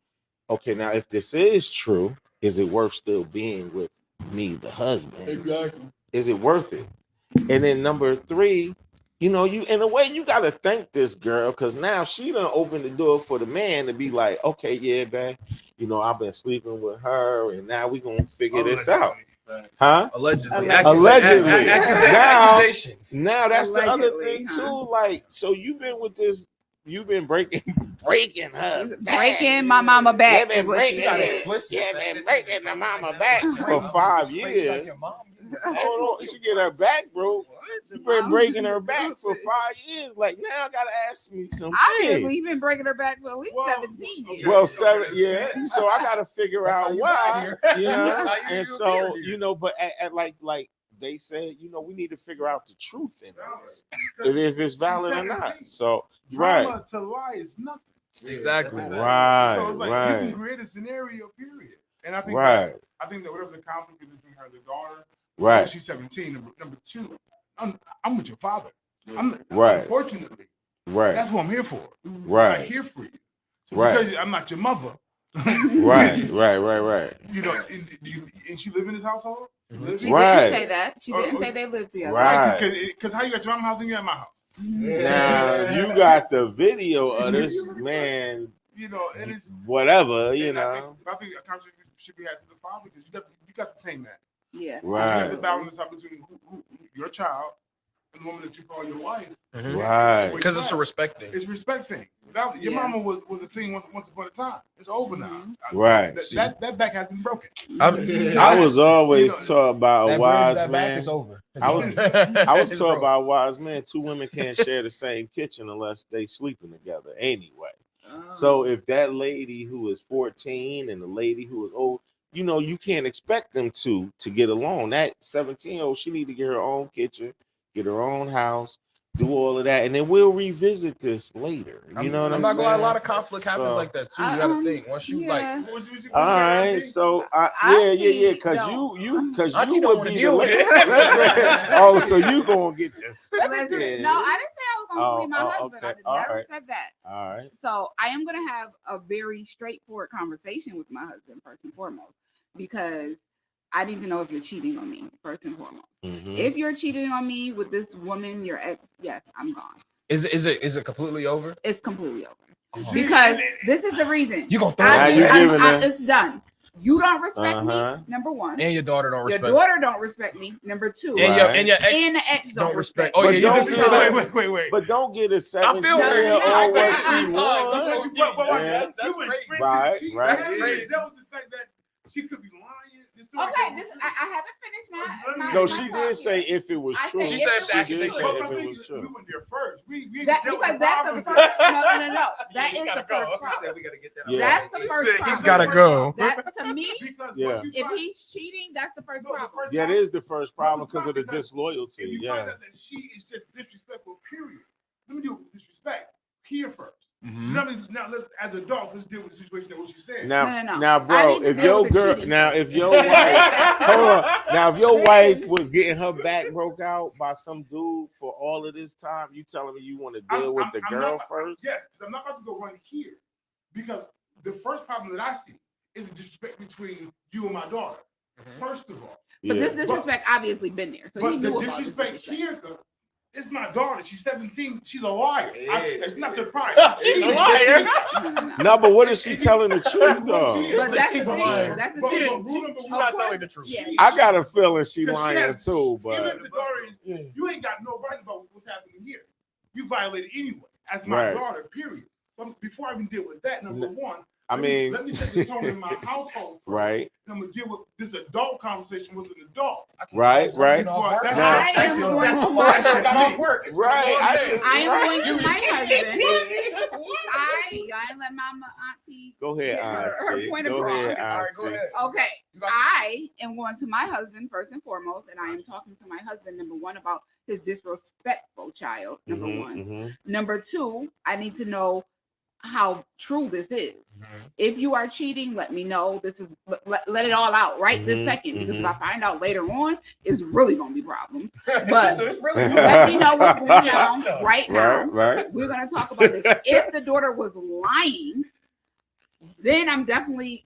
okay, now if this is true, is it worth still being with me, the husband? Exactly. Is it worth it? And then number three, you in a way you got to thank this girl, because now she done opened the door for the man to be like, okay, yeah, man, I've been sleeping with her, and now we gonna figure this out. Huh? Allegedly. Accusations. Now that's the other thing too. Like, so you've been with this, you've been breaking her, breaking my mama back. Been breaking my mama back for 5 years. Hold on, she get her back, bro. She's been breaking her back for 5 years. Like, now I gotta ask me something. Obviously, you've been breaking her back for at least 17 years. Well, 7, yeah. So I gotta figure out why, And so, but at like they said, we need to figure out the truth in this, if it's valid or not. So, drama to lie is nothing. Exactly. Right. So it's like you can create a scenario, period. And I think that whatever the conflict is between her and the daughter, right? She's 17. Number two, I'm with your father. Unfortunately, that's who I'm here for. Right. I'm here for you. So because I'm not your mother. Right. And she live in this household? She didn't say that. She didn't say they lived together. Right. Because how you got your mama's house and you at my house? Now you got the video of this man. And it's whatever. I think a conversation should be had to the father, because you got to tame that. Yeah. Right. You have to balance out between who your child and the woman that you call your wife. Mm-hmm. Right. Because it's a respect thing. It's a respect thing. Your mama was a thing once upon a time. It's over now. Right. That back has been broken. I was always taught about a wise man. Is over. I was taught by a wise man. Two women can't share the same kitchen unless they sleeping together anyway. So if that lady who is 14 and the lady who is old, you can't expect them to get along. That 17-year-old, she need to get her own kitchen, get her own house, do all of that, and then we'll revisit this later. You know what I'm saying? I'm not gonna lie, a lot of conflict happens like that too. You gotta think once you all right, so because you would be the lady. Oh, so you gonna get this? No, I didn't say I was gonna be my husband. Okay. I never said that. All right. So I am gonna have a very straightforward conversation with my husband first and foremost, because I need to know if you're cheating on me first and foremost. Mm-hmm. If you're cheating on me with this woman, your ex, yes, I'm gone. Is it completely over? It's completely over. Because this is the reason. You gonna throw it? It's done. You don't respect me, number one. And your daughter don't respect. Your daughter don't respect me, number two. And your ex and the ex don't respect. Oh yeah, you just wait. But don't get a 17-year-old what she wants. That's crazy. Right. That was the fact that she could be lying. This doing. Okay, I haven't finished my. No, she did say if it was true. She said that. She did say if it was We true. went there first. We That, dealt because with that's the problem. first. No. That is the first problem. We gotta get that. Yeah. That's the first problem. He's gotta go. That to me, Because Yeah. once you if find- he's cheating, that's the first No, the problem. first Yeah, it problem- is the first problem because of the If disloyalty. you Yeah. find out that she is just disrespectful, period. Let me deal with disrespect here first. Mhm. Now, as adults, let's deal with the situation that what you said. No. Now, I bro, need to if deal your with the girl, cheating. now if your wife, hold on, now if your wife was getting her back broke out by some dude for all of this time, you telling me you want to deal with the girl first? Yes, because I'm not about to go run here. Because the first problem that I see is the disrespect between you and my daughter. First of all. But Yeah. this disrespect obviously been there. So he But knew the about disrespect this disrespect. here, it's my daughter. She's 17. She's a liar. I'm not surprised. She's a liar. No, but what if she telling the truth though? But that's She's the a thing. liar. That's the But- thing. but rule number She's one- not telling the truth. Yeah. I got a feeling she Because she lying has- too, Even but if the daughter is, you ain't got no right about what's happening here. You violated anyway. As my Right. daughter, period. So before I even deal with that, number one, I mean, let me set the tone in my household first. right, And I'm gonna deal with this adult conversation with an adult. right. Before- that's Now- I am that's- going to that's- my that's husband. Got me. off work. Right, I am going to my husband. husband. Y'all ain't let mama auntie. Go ahead, Her Auntie. point Go across. ahead, All right, go Auntie. ahead. Okay, You got I am going to my husband first and foremost, and I am talking to my husband, number one, about his disrespectful child, number one. Mhm. Number two, I need to know how true this is. If you are cheating, let me know. This is let it all out right this Mhm, second, because if mhm. I find out later on, it's really gonna be problems. But it's really Let me know what's going on right now. Right. We're gonna talk about this. If the daughter was lying, then I'm definitely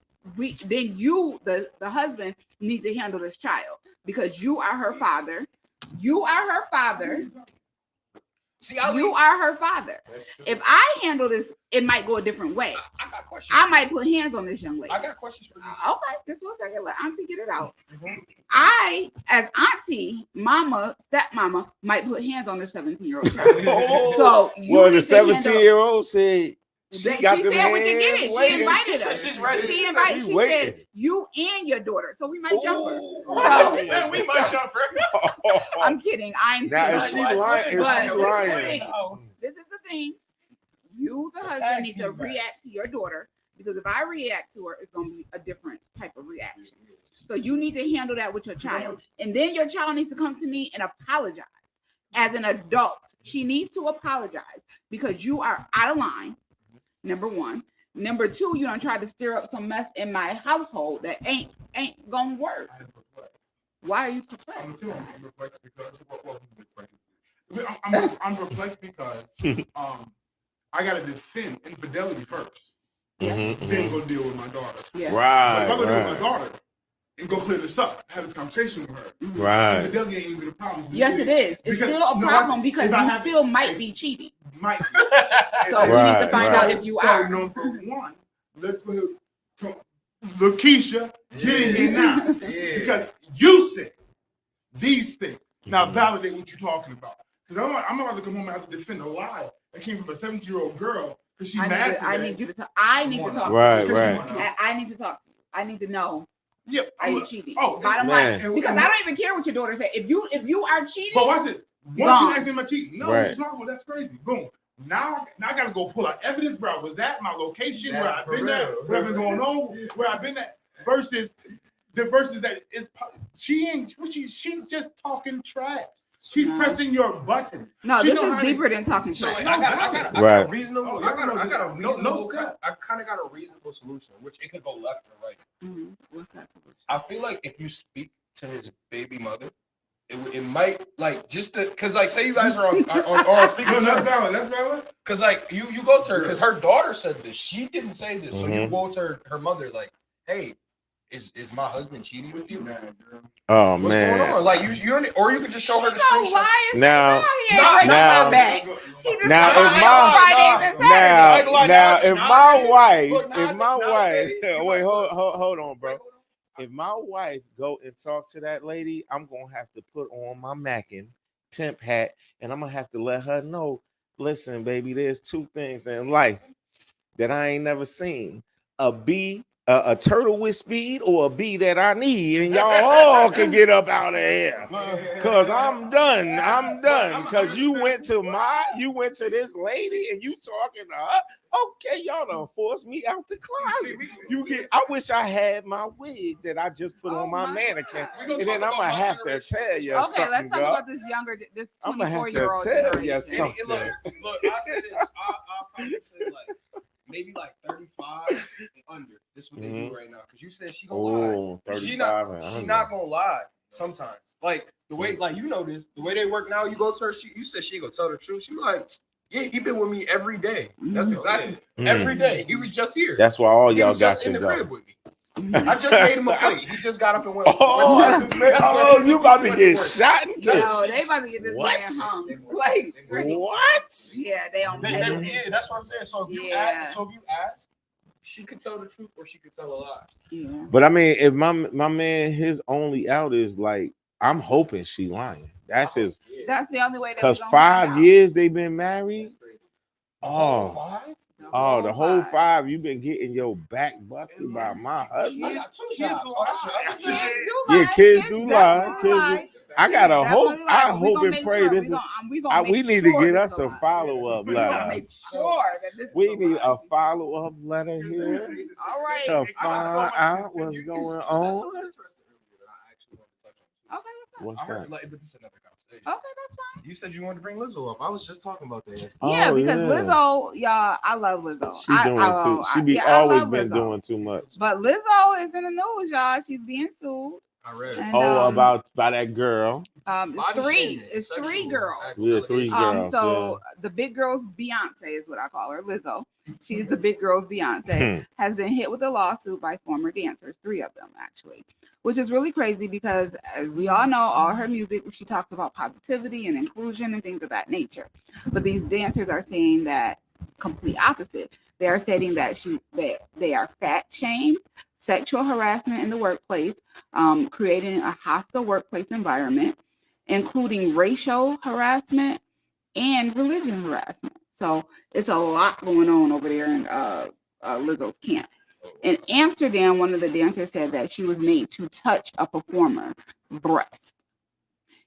then you, the husband, need to handle this child because you are her father. You are her father. See, You are her father. If I handle this, it might go a different way. I got questions. I might put hands on this young lady. I got questions for you. Okay, just one second. Let auntie get it out. I, as auntie, mama, stepmama, might put hands on this 17-year-old child. So you Well, need the to handle- 17-year-old said she She got said them we can get it. hands She waiting. invited us. She's ready. She invited. She's She waiting. said you and your daughter. So we might jump her. She said we might jump her. I'm kidding. I'm Now, kidding. if she lying, But if she lying, this is the thing. You, the It's a husband, tag need to team match. react to your daughter because if I react to her, it's going to be a different type of reaction. So you need to handle that with your child, and then your child needs to come to me and apologize. As an adult, she needs to apologize because you are out of line. Number one. Number two, you don't try to stir up some mess in my household that ain't gonna work. Why are you perplexed? I'm perplexed because I'm perplexed because I gotta defend infidelity first. Then go deal with my daughter. Yeah. But if I go deal with right, my daughter and go clear this up, have this conversation with her. right. Infidelity ain't even a problem. Yes, it is. It's Because- still a no, problem I- because if I you have- still might be cheating. Might be. So we need to Right, find right. out if you are. number one, let's put Lakeisha, get in here now. Because you said these things. Now validate what you're talking about. Because I'm about to come home and have to defend a lie that came from a 17-year-old girl because she's mad I today. need you to talk. I need to talk. Right, to you. right. I need to talk to you. I need to know. Yep. Are you cheating? Oh, bottom man. line. Because I don't even care what your daughter said. If you are cheating, But watch this. Once Gone. you ask me about cheating, no, Right. it's not. Well, that's crazy. Boom. Now I gotta go pull out evidence where I was at, my location, where I've been at, where I've been going on, where I've been at, versus that is she just talking trash. She's pressing your button. no, She this know is how to- deeper than talking So trash. wait, I got a Right. reasonable. No, I got a no reasonable. step. I kind of got a reasonable solution, which it could go left or right. What's that? I feel like if you speak to his baby mother, it might like just because like say you guys are on speaking No, to that's her. valid. That's valid. Because like you go to her because her daughter said this. She didn't say this, so you go to her mother like, hey. Is my husband cheating with you? Oh What's man. going on? Like you or you could just show her the screenshot. Now, Now, now, if my wife, wait, hold on, bro. If my wife go and talk to that lady, I'm gonna have to put on my Mackin pimp hat, and I'm gonna have to let her know. Listen, baby, there's two things in life that I ain't never seen: a B a turtle with speed or a bee that I need, and y'all all can get up out of here. Cause I'm done. I'm done. Cause you went to this lady and you talking to her. Okay, y'all done forced me out the closet. I wish I had my wig that I just put on my mannequin, and then I'm gonna have to tell you something. Okay, let's talk about this 24-year-old. I'm gonna have to tell you something. Look, I said this. I'll probably say like maybe like 35 and under. This is what they do right now. Because you said she gonna lie. 35 she not gonna lie sometimes. Like the way, like you know this, the way they work now, you go to her, you said she gonna tell the truth. She like, yeah, he been with me every day. That's exactly every day. He was just here. That's why all y'all got in to the go. crib with me. I just made him a plate. He just got up and went. You about to get shot? No, they about to get this man hung. Like what? Yeah, they on. Yeah, that's what I'm saying. So if you ask, she could tell the truth or she could tell a lie. Yeah. But I mean, if my man, his only out is like, I'm hoping she lying. That's his. That's the only way. Because 5 years they've been married. Oh. Oh, the whole 5 you've been getting your back busted by my husband. Yeah, kids do lie. I gotta hope. I hope and pray this. We need to get us a follow-up letter. We need a follow-up letter here to find out what's going on. What's that? But this is another conversation. Okay, that's fine. You said you wanted to bring Lizzo up. I was just talking about that. Yeah, because Lizzo, y'all, I love Lizzo. She doing too. She always been doing too much. But Lizzo is in the news, y'all. She's being sued. I read. And, about by that girl. It's three girls. Yeah, 3 girls. So the big girl's Beyonce is what I call her, Lizzo. She's the big girl's Beyonce. Has been hit with a lawsuit by former dancers, 3 of them actually, which is really crazy because, as we all know, all her music, she talks about positivity and inclusion and things of that nature. But these dancers are saying that complete opposite. They are stating that they are fat shamed, sexual harassment in the workplace, creating a hostile workplace environment, including racial harassment and religion harassment. So it's a lot going on over there in Lizzo's camp. In Amsterdam, one of the dancers said that she was made to touch a performer's breast.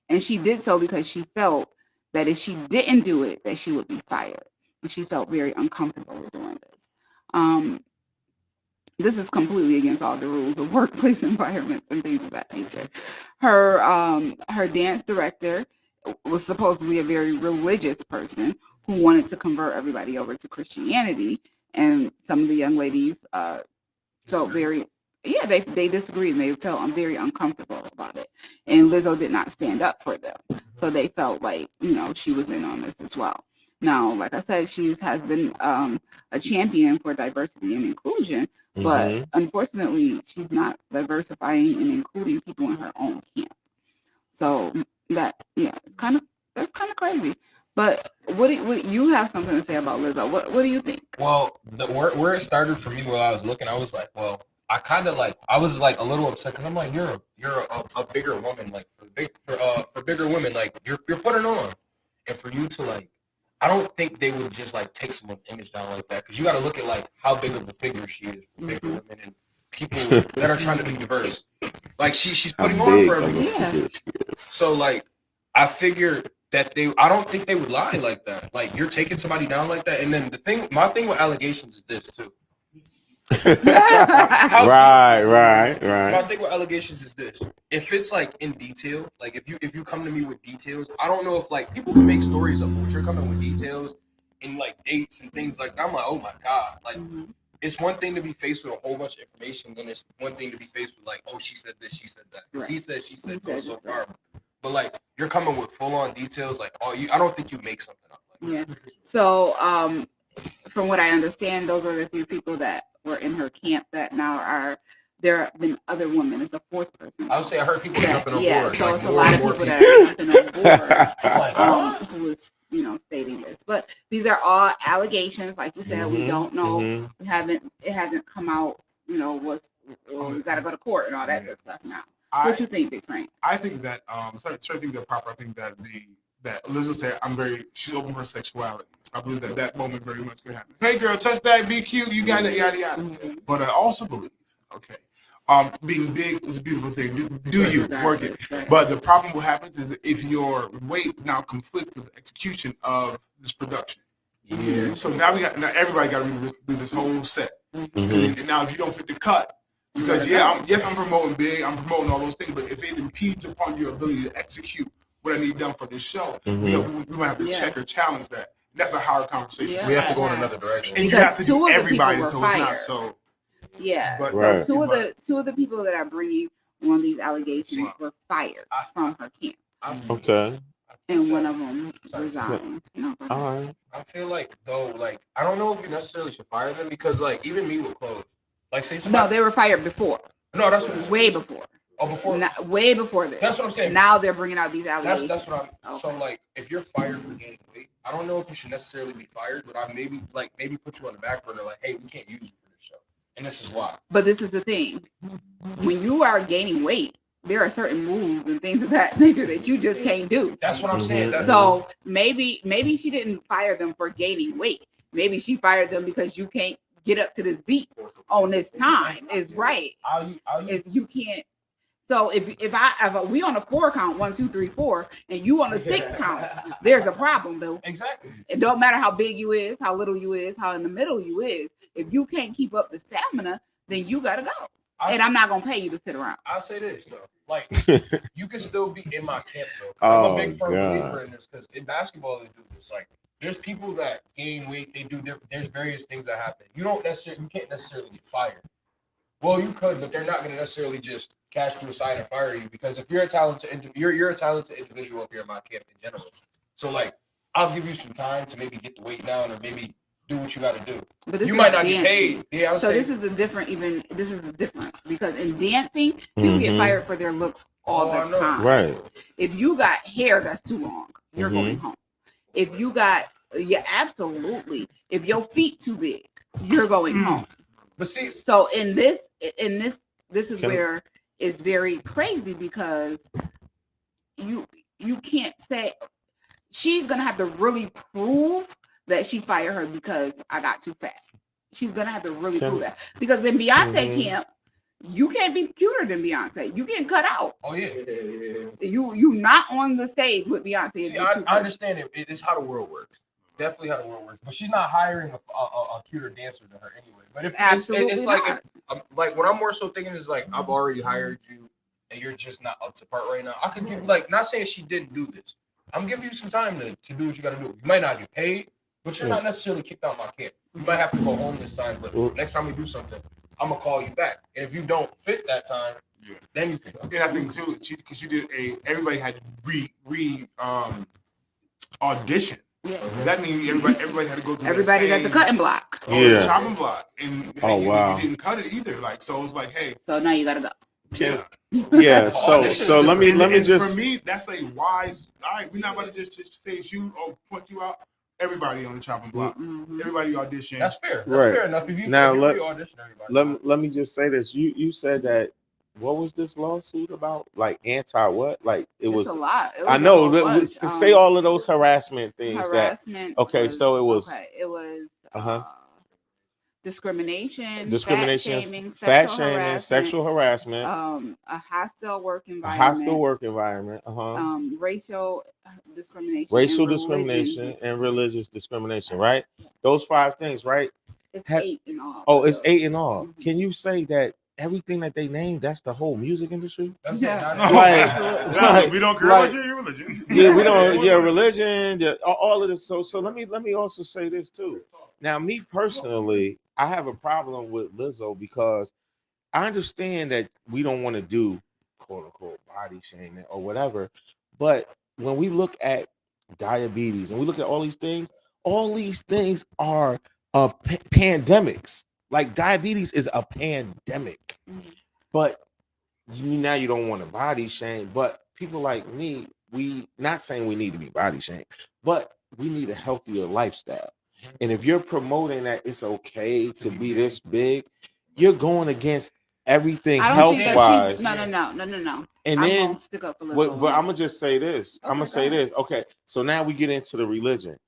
And she did so because she felt that if she didn't do it, that she would be fired. And she felt very uncomfortable with doing this. This is completely against all the rules of workplace environments and things of that nature. Her dance director was supposedly a very religious person who wanted to convert everybody over to Christianity. And some of the young ladies felt they disagreed and they felt very uncomfortable about it. And Lizzo did not stand up for them. So they felt like, she was in on this as well. Now, like I said, she has been a champion for diversity and inclusion, but unfortunately, she's not diversifying and including people in her own camp. So that's kind of crazy. But what you have something to say about Lizzo? What do you think? Well, where it started for me, while I was looking, I was like, well, I was like a little upset because I'm like, you're a bigger woman, like for bigger women, like you're putting on, and for you to like. I don't think they would just like take someone's image down like that because you got to look at like how big of a figure she is for bigger women and people that are trying to be diverse. Like she's putting on for everyone. Yeah. So like I figured that I don't think they would lie like that. Like you're taking somebody down like that, and then my thing with allegations is this too. Right. My thing with allegations is this: if it's like in detail, like if you come to me with details, I don't know if like people can make stories up, but you're coming with details and like dates and things like that. I'm like, oh my god, like it's one thing to be faced with a whole bunch of information, then it's one thing to be faced with like, oh, she said this, she said that, right. He said, she said, goes so far. But like you're coming with full on details, like I don't think you make something up. Like, yeah. So from what I understand, those are the 3 people that were in her camp that now there have been other women. It's a 4th person. I would say I heard people jumping on board. Yeah, so like it's a lot of people that are jumping on board who is, stating this. But these are all allegations. Like you said, we don't know. It hasn't come out, we got to go to court and all that good stuff now. What you think, Big Frank? I think that certain things are proper. I think that that Lizzo said, she's open for sexuality. I believe that moment very much could happen. Hey girl, touch that, be cute, you got it, yada yada. But I also believe Okay. Being big is a beautiful thing. Do you work it? But the problem what happens is if your weight now conflicts with the execution of this production. Yeah. So now everybody got to do this whole set. And now if you don't fit the cut, because I'm promoting big, I'm promoting all those things, but if it impedes upon your ability to execute what I need done for this show, we might have to check or challenge that. That's a hard conversation. We have to go in another direction. And because you have to do everybody, so it's not so. Yeah. But, so two of the people that are bringing on these allegations were fired from her camp. Okay. And one of them resigned. All right. I feel like though, like I don't know if you necessarily should fire them because like even me with clothes. Like say somebody. No, they were fired before. No, that's what way before. Oh, before. Way before this. That's what I'm saying. Now they're bringing out these allegations. That's what I'm. So like, if you're fired for gaining weight, I don't know if you should necessarily be fired, but I maybe put you on the back burner. Like, hey, we can't use you for this show, and this is why. But this is the thing: when you are gaining weight, there are certain moves and things of that nature that you just can't do. That's what I'm saying. So maybe she didn't fire them for gaining weight. Maybe she fired them because you can't get up to this beat on this time. Is right. Is you can't. So if we on a 4 count, 1, 2, 3, 4, and you on a 6 count, there's a problem, Bill. Exactly. It don't matter how big you is, how little you is, how in the middle you is. If you can't keep up the stamina, then you gotta go. I'm not gonna pay you to sit around. I'll say this though, like you can still be in my camp though. I'm a big firm believer in this because in basketball they do this. Like there's people that gain weight, they do different. There's various things that happen. You can't necessarily get fired. Well, you could, but they're not going to necessarily just cast you aside and fire you because if you're a talented individual if you're in my camp in general. So like, I'll give you some time to maybe get the weight down or maybe do what you got to do. But you might not get paid. Yeah, this is a difference because in dancing, people get fired for their looks all the time. Right. If you got hair that's too long, you're going home. If you got, absolutely. If your feet too big, you're going home. But see, so in this is where it's very crazy because you can't say she's gonna have to really prove that she fired her because I got too fat. She's gonna have to really prove that because in Beyonce camp, you can't be cuter than Beyonce. You get cut out. Oh yeah. You not on the stage with Beyonce. See, I understand it. It's how the world works. Definitely how the world works. But she's not hiring a cuter dancer than her anyway. But if it's like what I'm more so thinking is like I've already hired you and you're just not up to part right now. I could give not saying she didn't do this. I'm giving you some time to do what you got to do. You might not get paid, but you're not necessarily kicked out my camp. You might have to go home this time, but next time we do something, I'm gonna call you back. And if you don't fit that time, then you can go. And I think too, because you did everybody had to re audition. Yeah. That means everybody had to go through. Everybody got the cutting block. The chopping block, and wow, you didn't cut it either. Like so, it was like, hey. So now you gotta go. Yeah. Yeah. So let me just. For me, that's a wise. All right, we're not about to just say it's you or point you out. Everybody on the chopping block. Everybody audition. That's fair. That's fair enough. If you audition everybody. Let me just say this. You said that. What was this lawsuit about? Like anti what? Like it was a lot. I know to say all of those harassment things. Harassment. It was discrimination, fat shaming, sexual harassment, a hostile work environment, racial discrimination, and religious discrimination. Right? Those 5 things. Right? It's 8 in all. Oh, it's 8 in all. Can you say that? Everything that they named, that's the whole music industry. That's we don't care about your religion. Yeah, we don't. Yeah, religion. Yeah, all of this. So let me also say this too. Now, me personally, I have a problem with Lizzo because I understand that we don't want to do quote unquote body shaming or whatever, but when we look at diabetes and we look at all these things are pandemics. Like diabetes is a pandemic, but you don't want to body shame. But people like me, we not saying we need to be body shamed, but we need a healthier lifestyle. And if you're promoting that it's okay to be this big, you're going against everything health wise. No. And then stick up for but I'm gonna just say this. Okay, so now we get into the religion,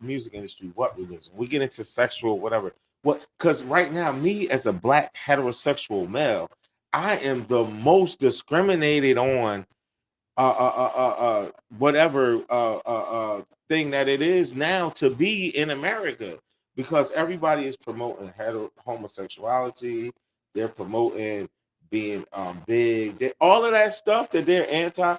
music industry. What religion? We get into sexual, whatever. what? Because right now, me as a black heterosexual male, I am the most discriminated on whatever thing that it is now to be in America, because everybody is promoting homosexuality. They're promoting being big. All of that stuff that they're anti.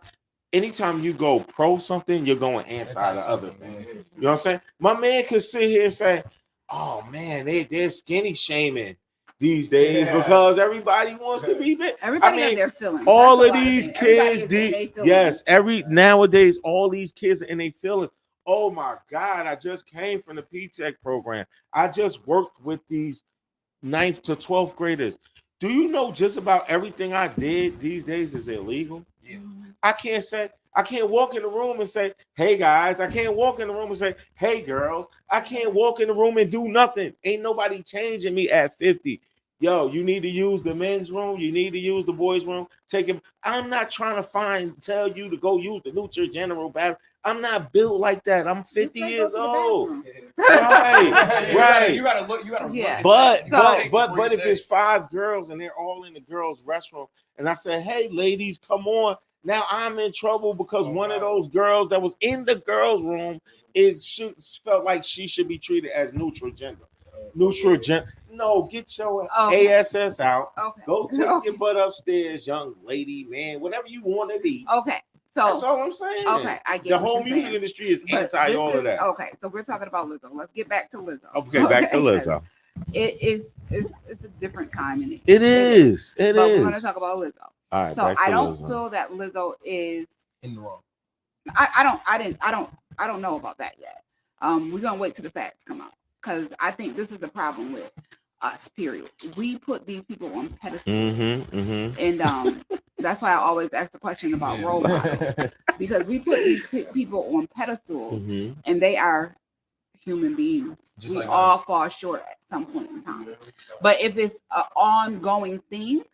Anytime you go pro something, you're going anti the other thing. You know what I'm saying? My man could sit here and say, "Oh man, they're skinny shaming these days because everybody wants to be big." Everybody got their feelings. All of these kids, nowadays, all these kids and they feelings. Oh my God, I just came from the P-Tech program. I just worked with these 9th to 12th graders. Do you know just about everything I did these days is illegal? Yeah. I can't walk in the room and say, "Hey guys." I can't walk in the room and say, "Hey girls." I can't walk in the room and do nothing. Ain't nobody changing me at 50. Yo, you need to use the men's room. You need to use the boys' room. Take him. I'm not trying to tell you to go use the Nutra General bathroom. I'm not built like that. I'm 50 years old. Right. You gotta look. Yeah. But if it's 5 girls and they're all in the girls' restroom, and I say, "Hey, ladies, come on." Now I'm in trouble because one of those girls that was in the girls' room felt like she should be treated as Nutrigender. No, get your ASS out. Okay. Go take your butt upstairs, young lady, man, whatever you want to be. Okay. So that's all I'm saying. Okay, I get the whole music industry is anti all of that. Okay, so we're talking about Lizzo. Let's get back to Lizzo. Okay, back to Lizzo. It's a different time in it. It is. We're going to talk about Lizzo. All right. So I don't feel that Lizzo is in the wrong. I don't know about that yet. We're gonna wait till the facts come out, because I think this is the problem with us. Period. We put these people on pedestals, and that's why I always ask the question about role models, because we put these people on pedestals, and they are human beings. We all fall short at some point in time. But if it's an ongoing thing,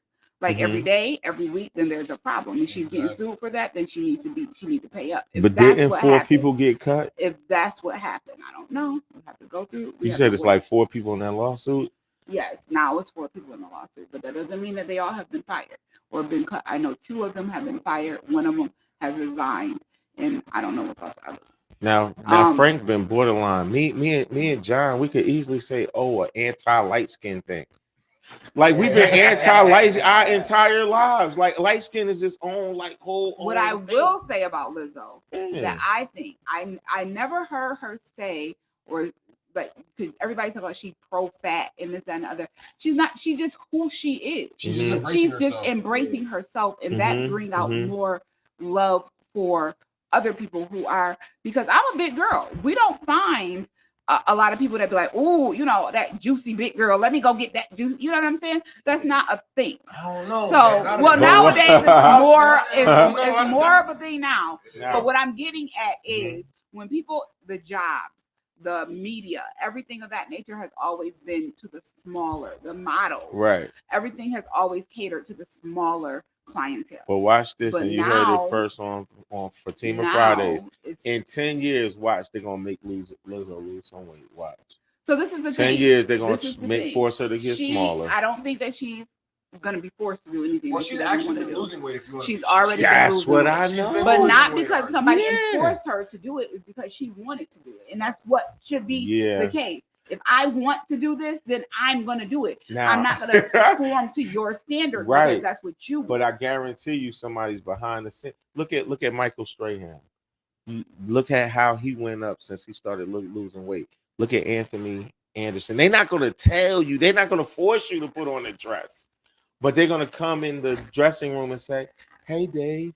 like every day, every week, then there's a problem. If she's getting sued for that, then she needs to pay up. But didn't 4 people get cut? If that's what happened, I don't know. We have to go through. You said it's like 4 people in that lawsuit? Yes, now it's 4 people in the lawsuit, but that doesn't mean that they all have been fired or been cut. I know 2 of them have been fired. One of them has resigned, and I don't know what else. Now Frank been borderline. Me and John, we could easily say, "Oh, an anti-light skin thing." Like we've been anti-light our entire lives. Like light skin is its own whole. What I will say about Lizzo that I think I never heard her say, or like, because everybody's talking about she's pro-fat and this, that, and the other. She's not. She's just who she is. She's just embracing herself, and that brings out more love for other people who are, because I'm a big girl. We don't find a lot of people that be like, "Oh, you know, that juicy big girl. Let me go get that juice." You know what I'm saying? That's not a thing. I don't know. So, nowadays it's more of a thing now. But what I'm getting at is when people, the jobs, the media, everything of that nature has always been to the smaller, the model. Right. Everything has always catered to the smaller clientele. But watch this, and you heard it first on Fatima Fridays. In 10 years, watch, they're gonna make Lizzo lose some weight. Watch. So this is the 10 years, they're gonna force her to get smaller. I don't think that she's gonna be forced to do anything. Well, she's actually been losing weight. If you want, she's already. That's what I know. But not because somebody enforced her to do it. It's because she wanted to do it, and that's what should be the case. If I want to do this, then I'm going to do it. Now, I'm not going to conform to your standards, right? Because that's what you want. But I guarantee you, somebody's behind the scene. Look at Michael Strahan. Look at how he went up since he started losing weight. Look at Anthony Anderson. They're not going to tell you. They're not going to force you to put on a dress, but they're going to come in the dressing room and say, "Hey, Dave,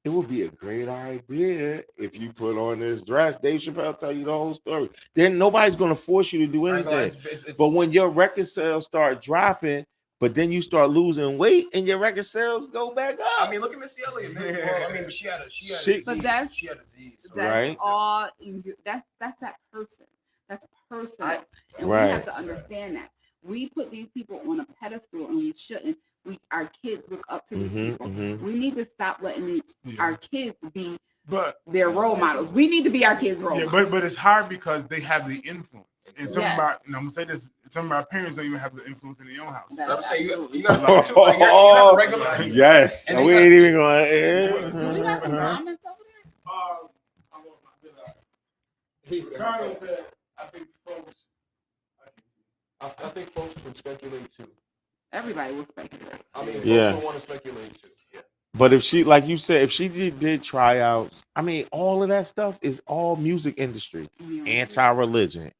it would be a great idea if you put on this dress." Dave Chappelle tell you the whole story. Then nobody's going to force you to do anything. But when your record sales start dropping, but then you start losing weight and your record sales go back up. I mean, look at Missy Elliott. I mean, she had a disease. So right. All that's that person. That's personal. And we have to understand that. We put these people on a pedestal, and we shouldn't. Our kids look up to these people. We need to stop letting our kids be their role models. We need to be our kids' role models. But it's hard because they have the influence. And some of our, I'm gonna say this, some of our parents don't even have the influence in their own house. I'm saying you got to regular. Yes, and we ain't even going. Do we got some comments over there? He said, I think folks can speculate too. Everybody will speculate. I mean, folks Yeah. don't want to speculate too. Yeah. But if she, like you said, if she did tryouts, I mean, all of that stuff is all music industry, anti-religion,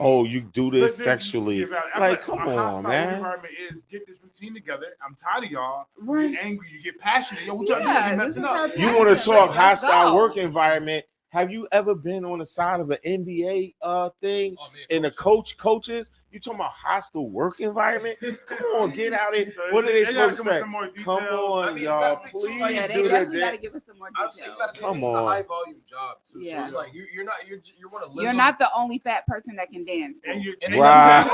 oh, you do this sexually. Like, come on, man. Environment is get this routine together. I'm tired of y'all. Right. You get angry, you get passionate. Yo, what y'all doing? You messing up. You want to talk hostile work environment? Have you ever been on the side of an NBA thing and the coaches? You talking about hostile work environment? Come on, get out of here. What are they supposed to say? Come on, y'all. Please do that. Give us some more details. Come It's a on. high volume job too. Yeah. So it's like you're not you're one of You're not the only fat person that can dance. And you're Right.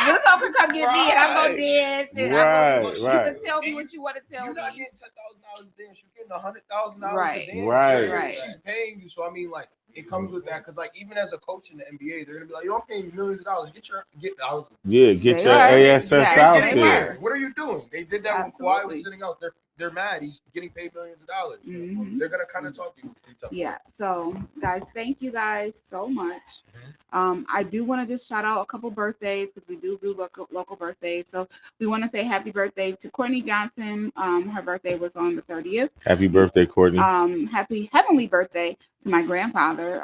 This all can come get me and I'm gonna dance. And Right, you right. can tell me what you want to tell You're not me. getting $10,000 a dance. You're getting $100,000 Right. a dance. Right. Right. She's paying you, so I mean, like it comes with that because, like, even as a coach in the NBA, they're gonna be like, "Yo, I'm paying you millions of dollars. Get your Yeah, get They your are. ASS Yeah, out they there. What are you doing? They did that when Kawhi Absolutely. was sitting out. They're mad. He's getting paid millions of dollars. Mhm. They're gonna kind of talk to you. Yeah. So, guys, thank you guys so much. I do want to just shout out a couple birthdays because we do local birthdays. So we want to say happy birthday to Courtney Johnson. Her birthday was on the 30th. Happy birthday, Courtney. Happy heavenly birthday to my grandfather.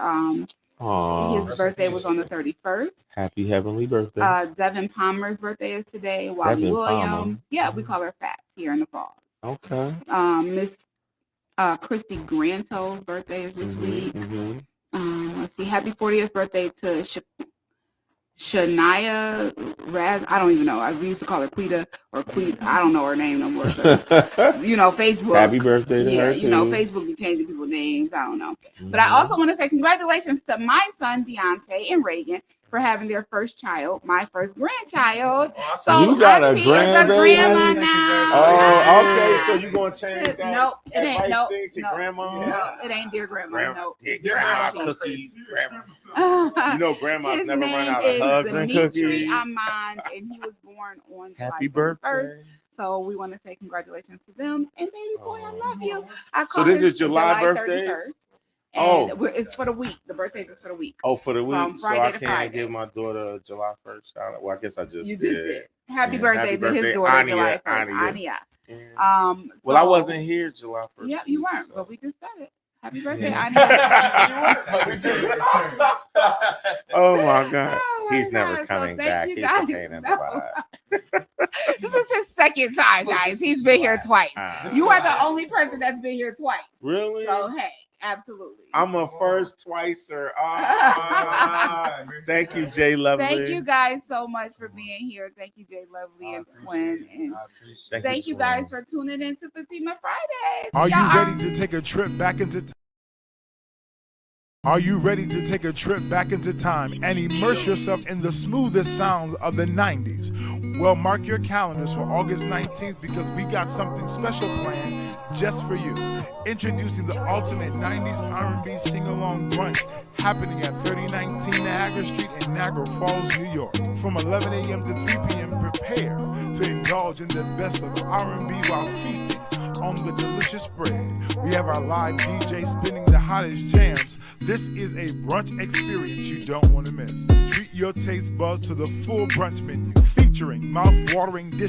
Aw. His birthday was on the 31st. Happy heavenly birthday. Devin Palmer's birthday is today. Wally Devin Williams. Palmer. Yeah, we call her Fats here in the fall. Okay. Miss Christy Granto's birthday is this week. Let's see. Happy 40th birthday to Shania Raz. I don't even know. We used to call her Quita or Quita. I don't know her name no more. You know, Facebook. Happy birthday to her, you know, too. Facebook be changing people's names. I don't know. But I also want to say congratulations to my son, Deontay and Reagan, for having their first child, my first grandchild. So You got a Auntie is grandbaby? grandma now. Oh, okay. So you gonna change that? Nope, it ain't. advice Nope, thing to nope, grandma? no, it ain't dear grandma. No, Dear grandma's cookies. Grandma. You know, grandmas His never run name out of is hugs and Dimitri cookies. Amand, and he was born on Happy July 31st. birthday. So we want to say congratulations to them. And baby boy, I love you. I So call this his is July birthdays? 31st. Oh. And it's for the week. The birthdays is for the week. Oh, for the week. From So Friday I to can't Friday. give my daughter July 1st shout out. Well, I guess I just You did. just did. Happy Yeah, birthday happy to his birthday, daughter, Ania, July 1st. Ania. Ania. Well, I so- wasn't here July 1st. Yeah, you weren't, but we just said it. Happy birthday, Yeah. Ania. Oh my God. Oh my He's never God. coming So thank back. you He's a guys. pain in the No. butt. This is his second time, guys. He's been here twice. You are the only person that's been here twice. Really? So hey, absolutely. I'm a first twicer. Thank you, Jay Lovely. Thank you guys so much for being here. Thank you, Jay Lovely and Twin. And thank you guys for tuning in to Fatima Fridays. Are you Y'all ready to take a trip back into time? Are you ready to take a trip back into time and immerse yourself in the smoothest sounds of the 90s? Well, mark your calendars for August 19th because we got something special planned just for you. Introducing the ultimate 90s R&B sing-along brunch happening at 3019 Niagara Street in Niagara Falls, New York. From 11 a.m. to 3 p.m., prepare to indulge in the best of R&B while feasting on the delicious spread. We have our live DJ spinning the hottest jams. This is a brunch experience you don't want to miss. Treat your taste buds to the full brunch menu featuring mouth-watering dishes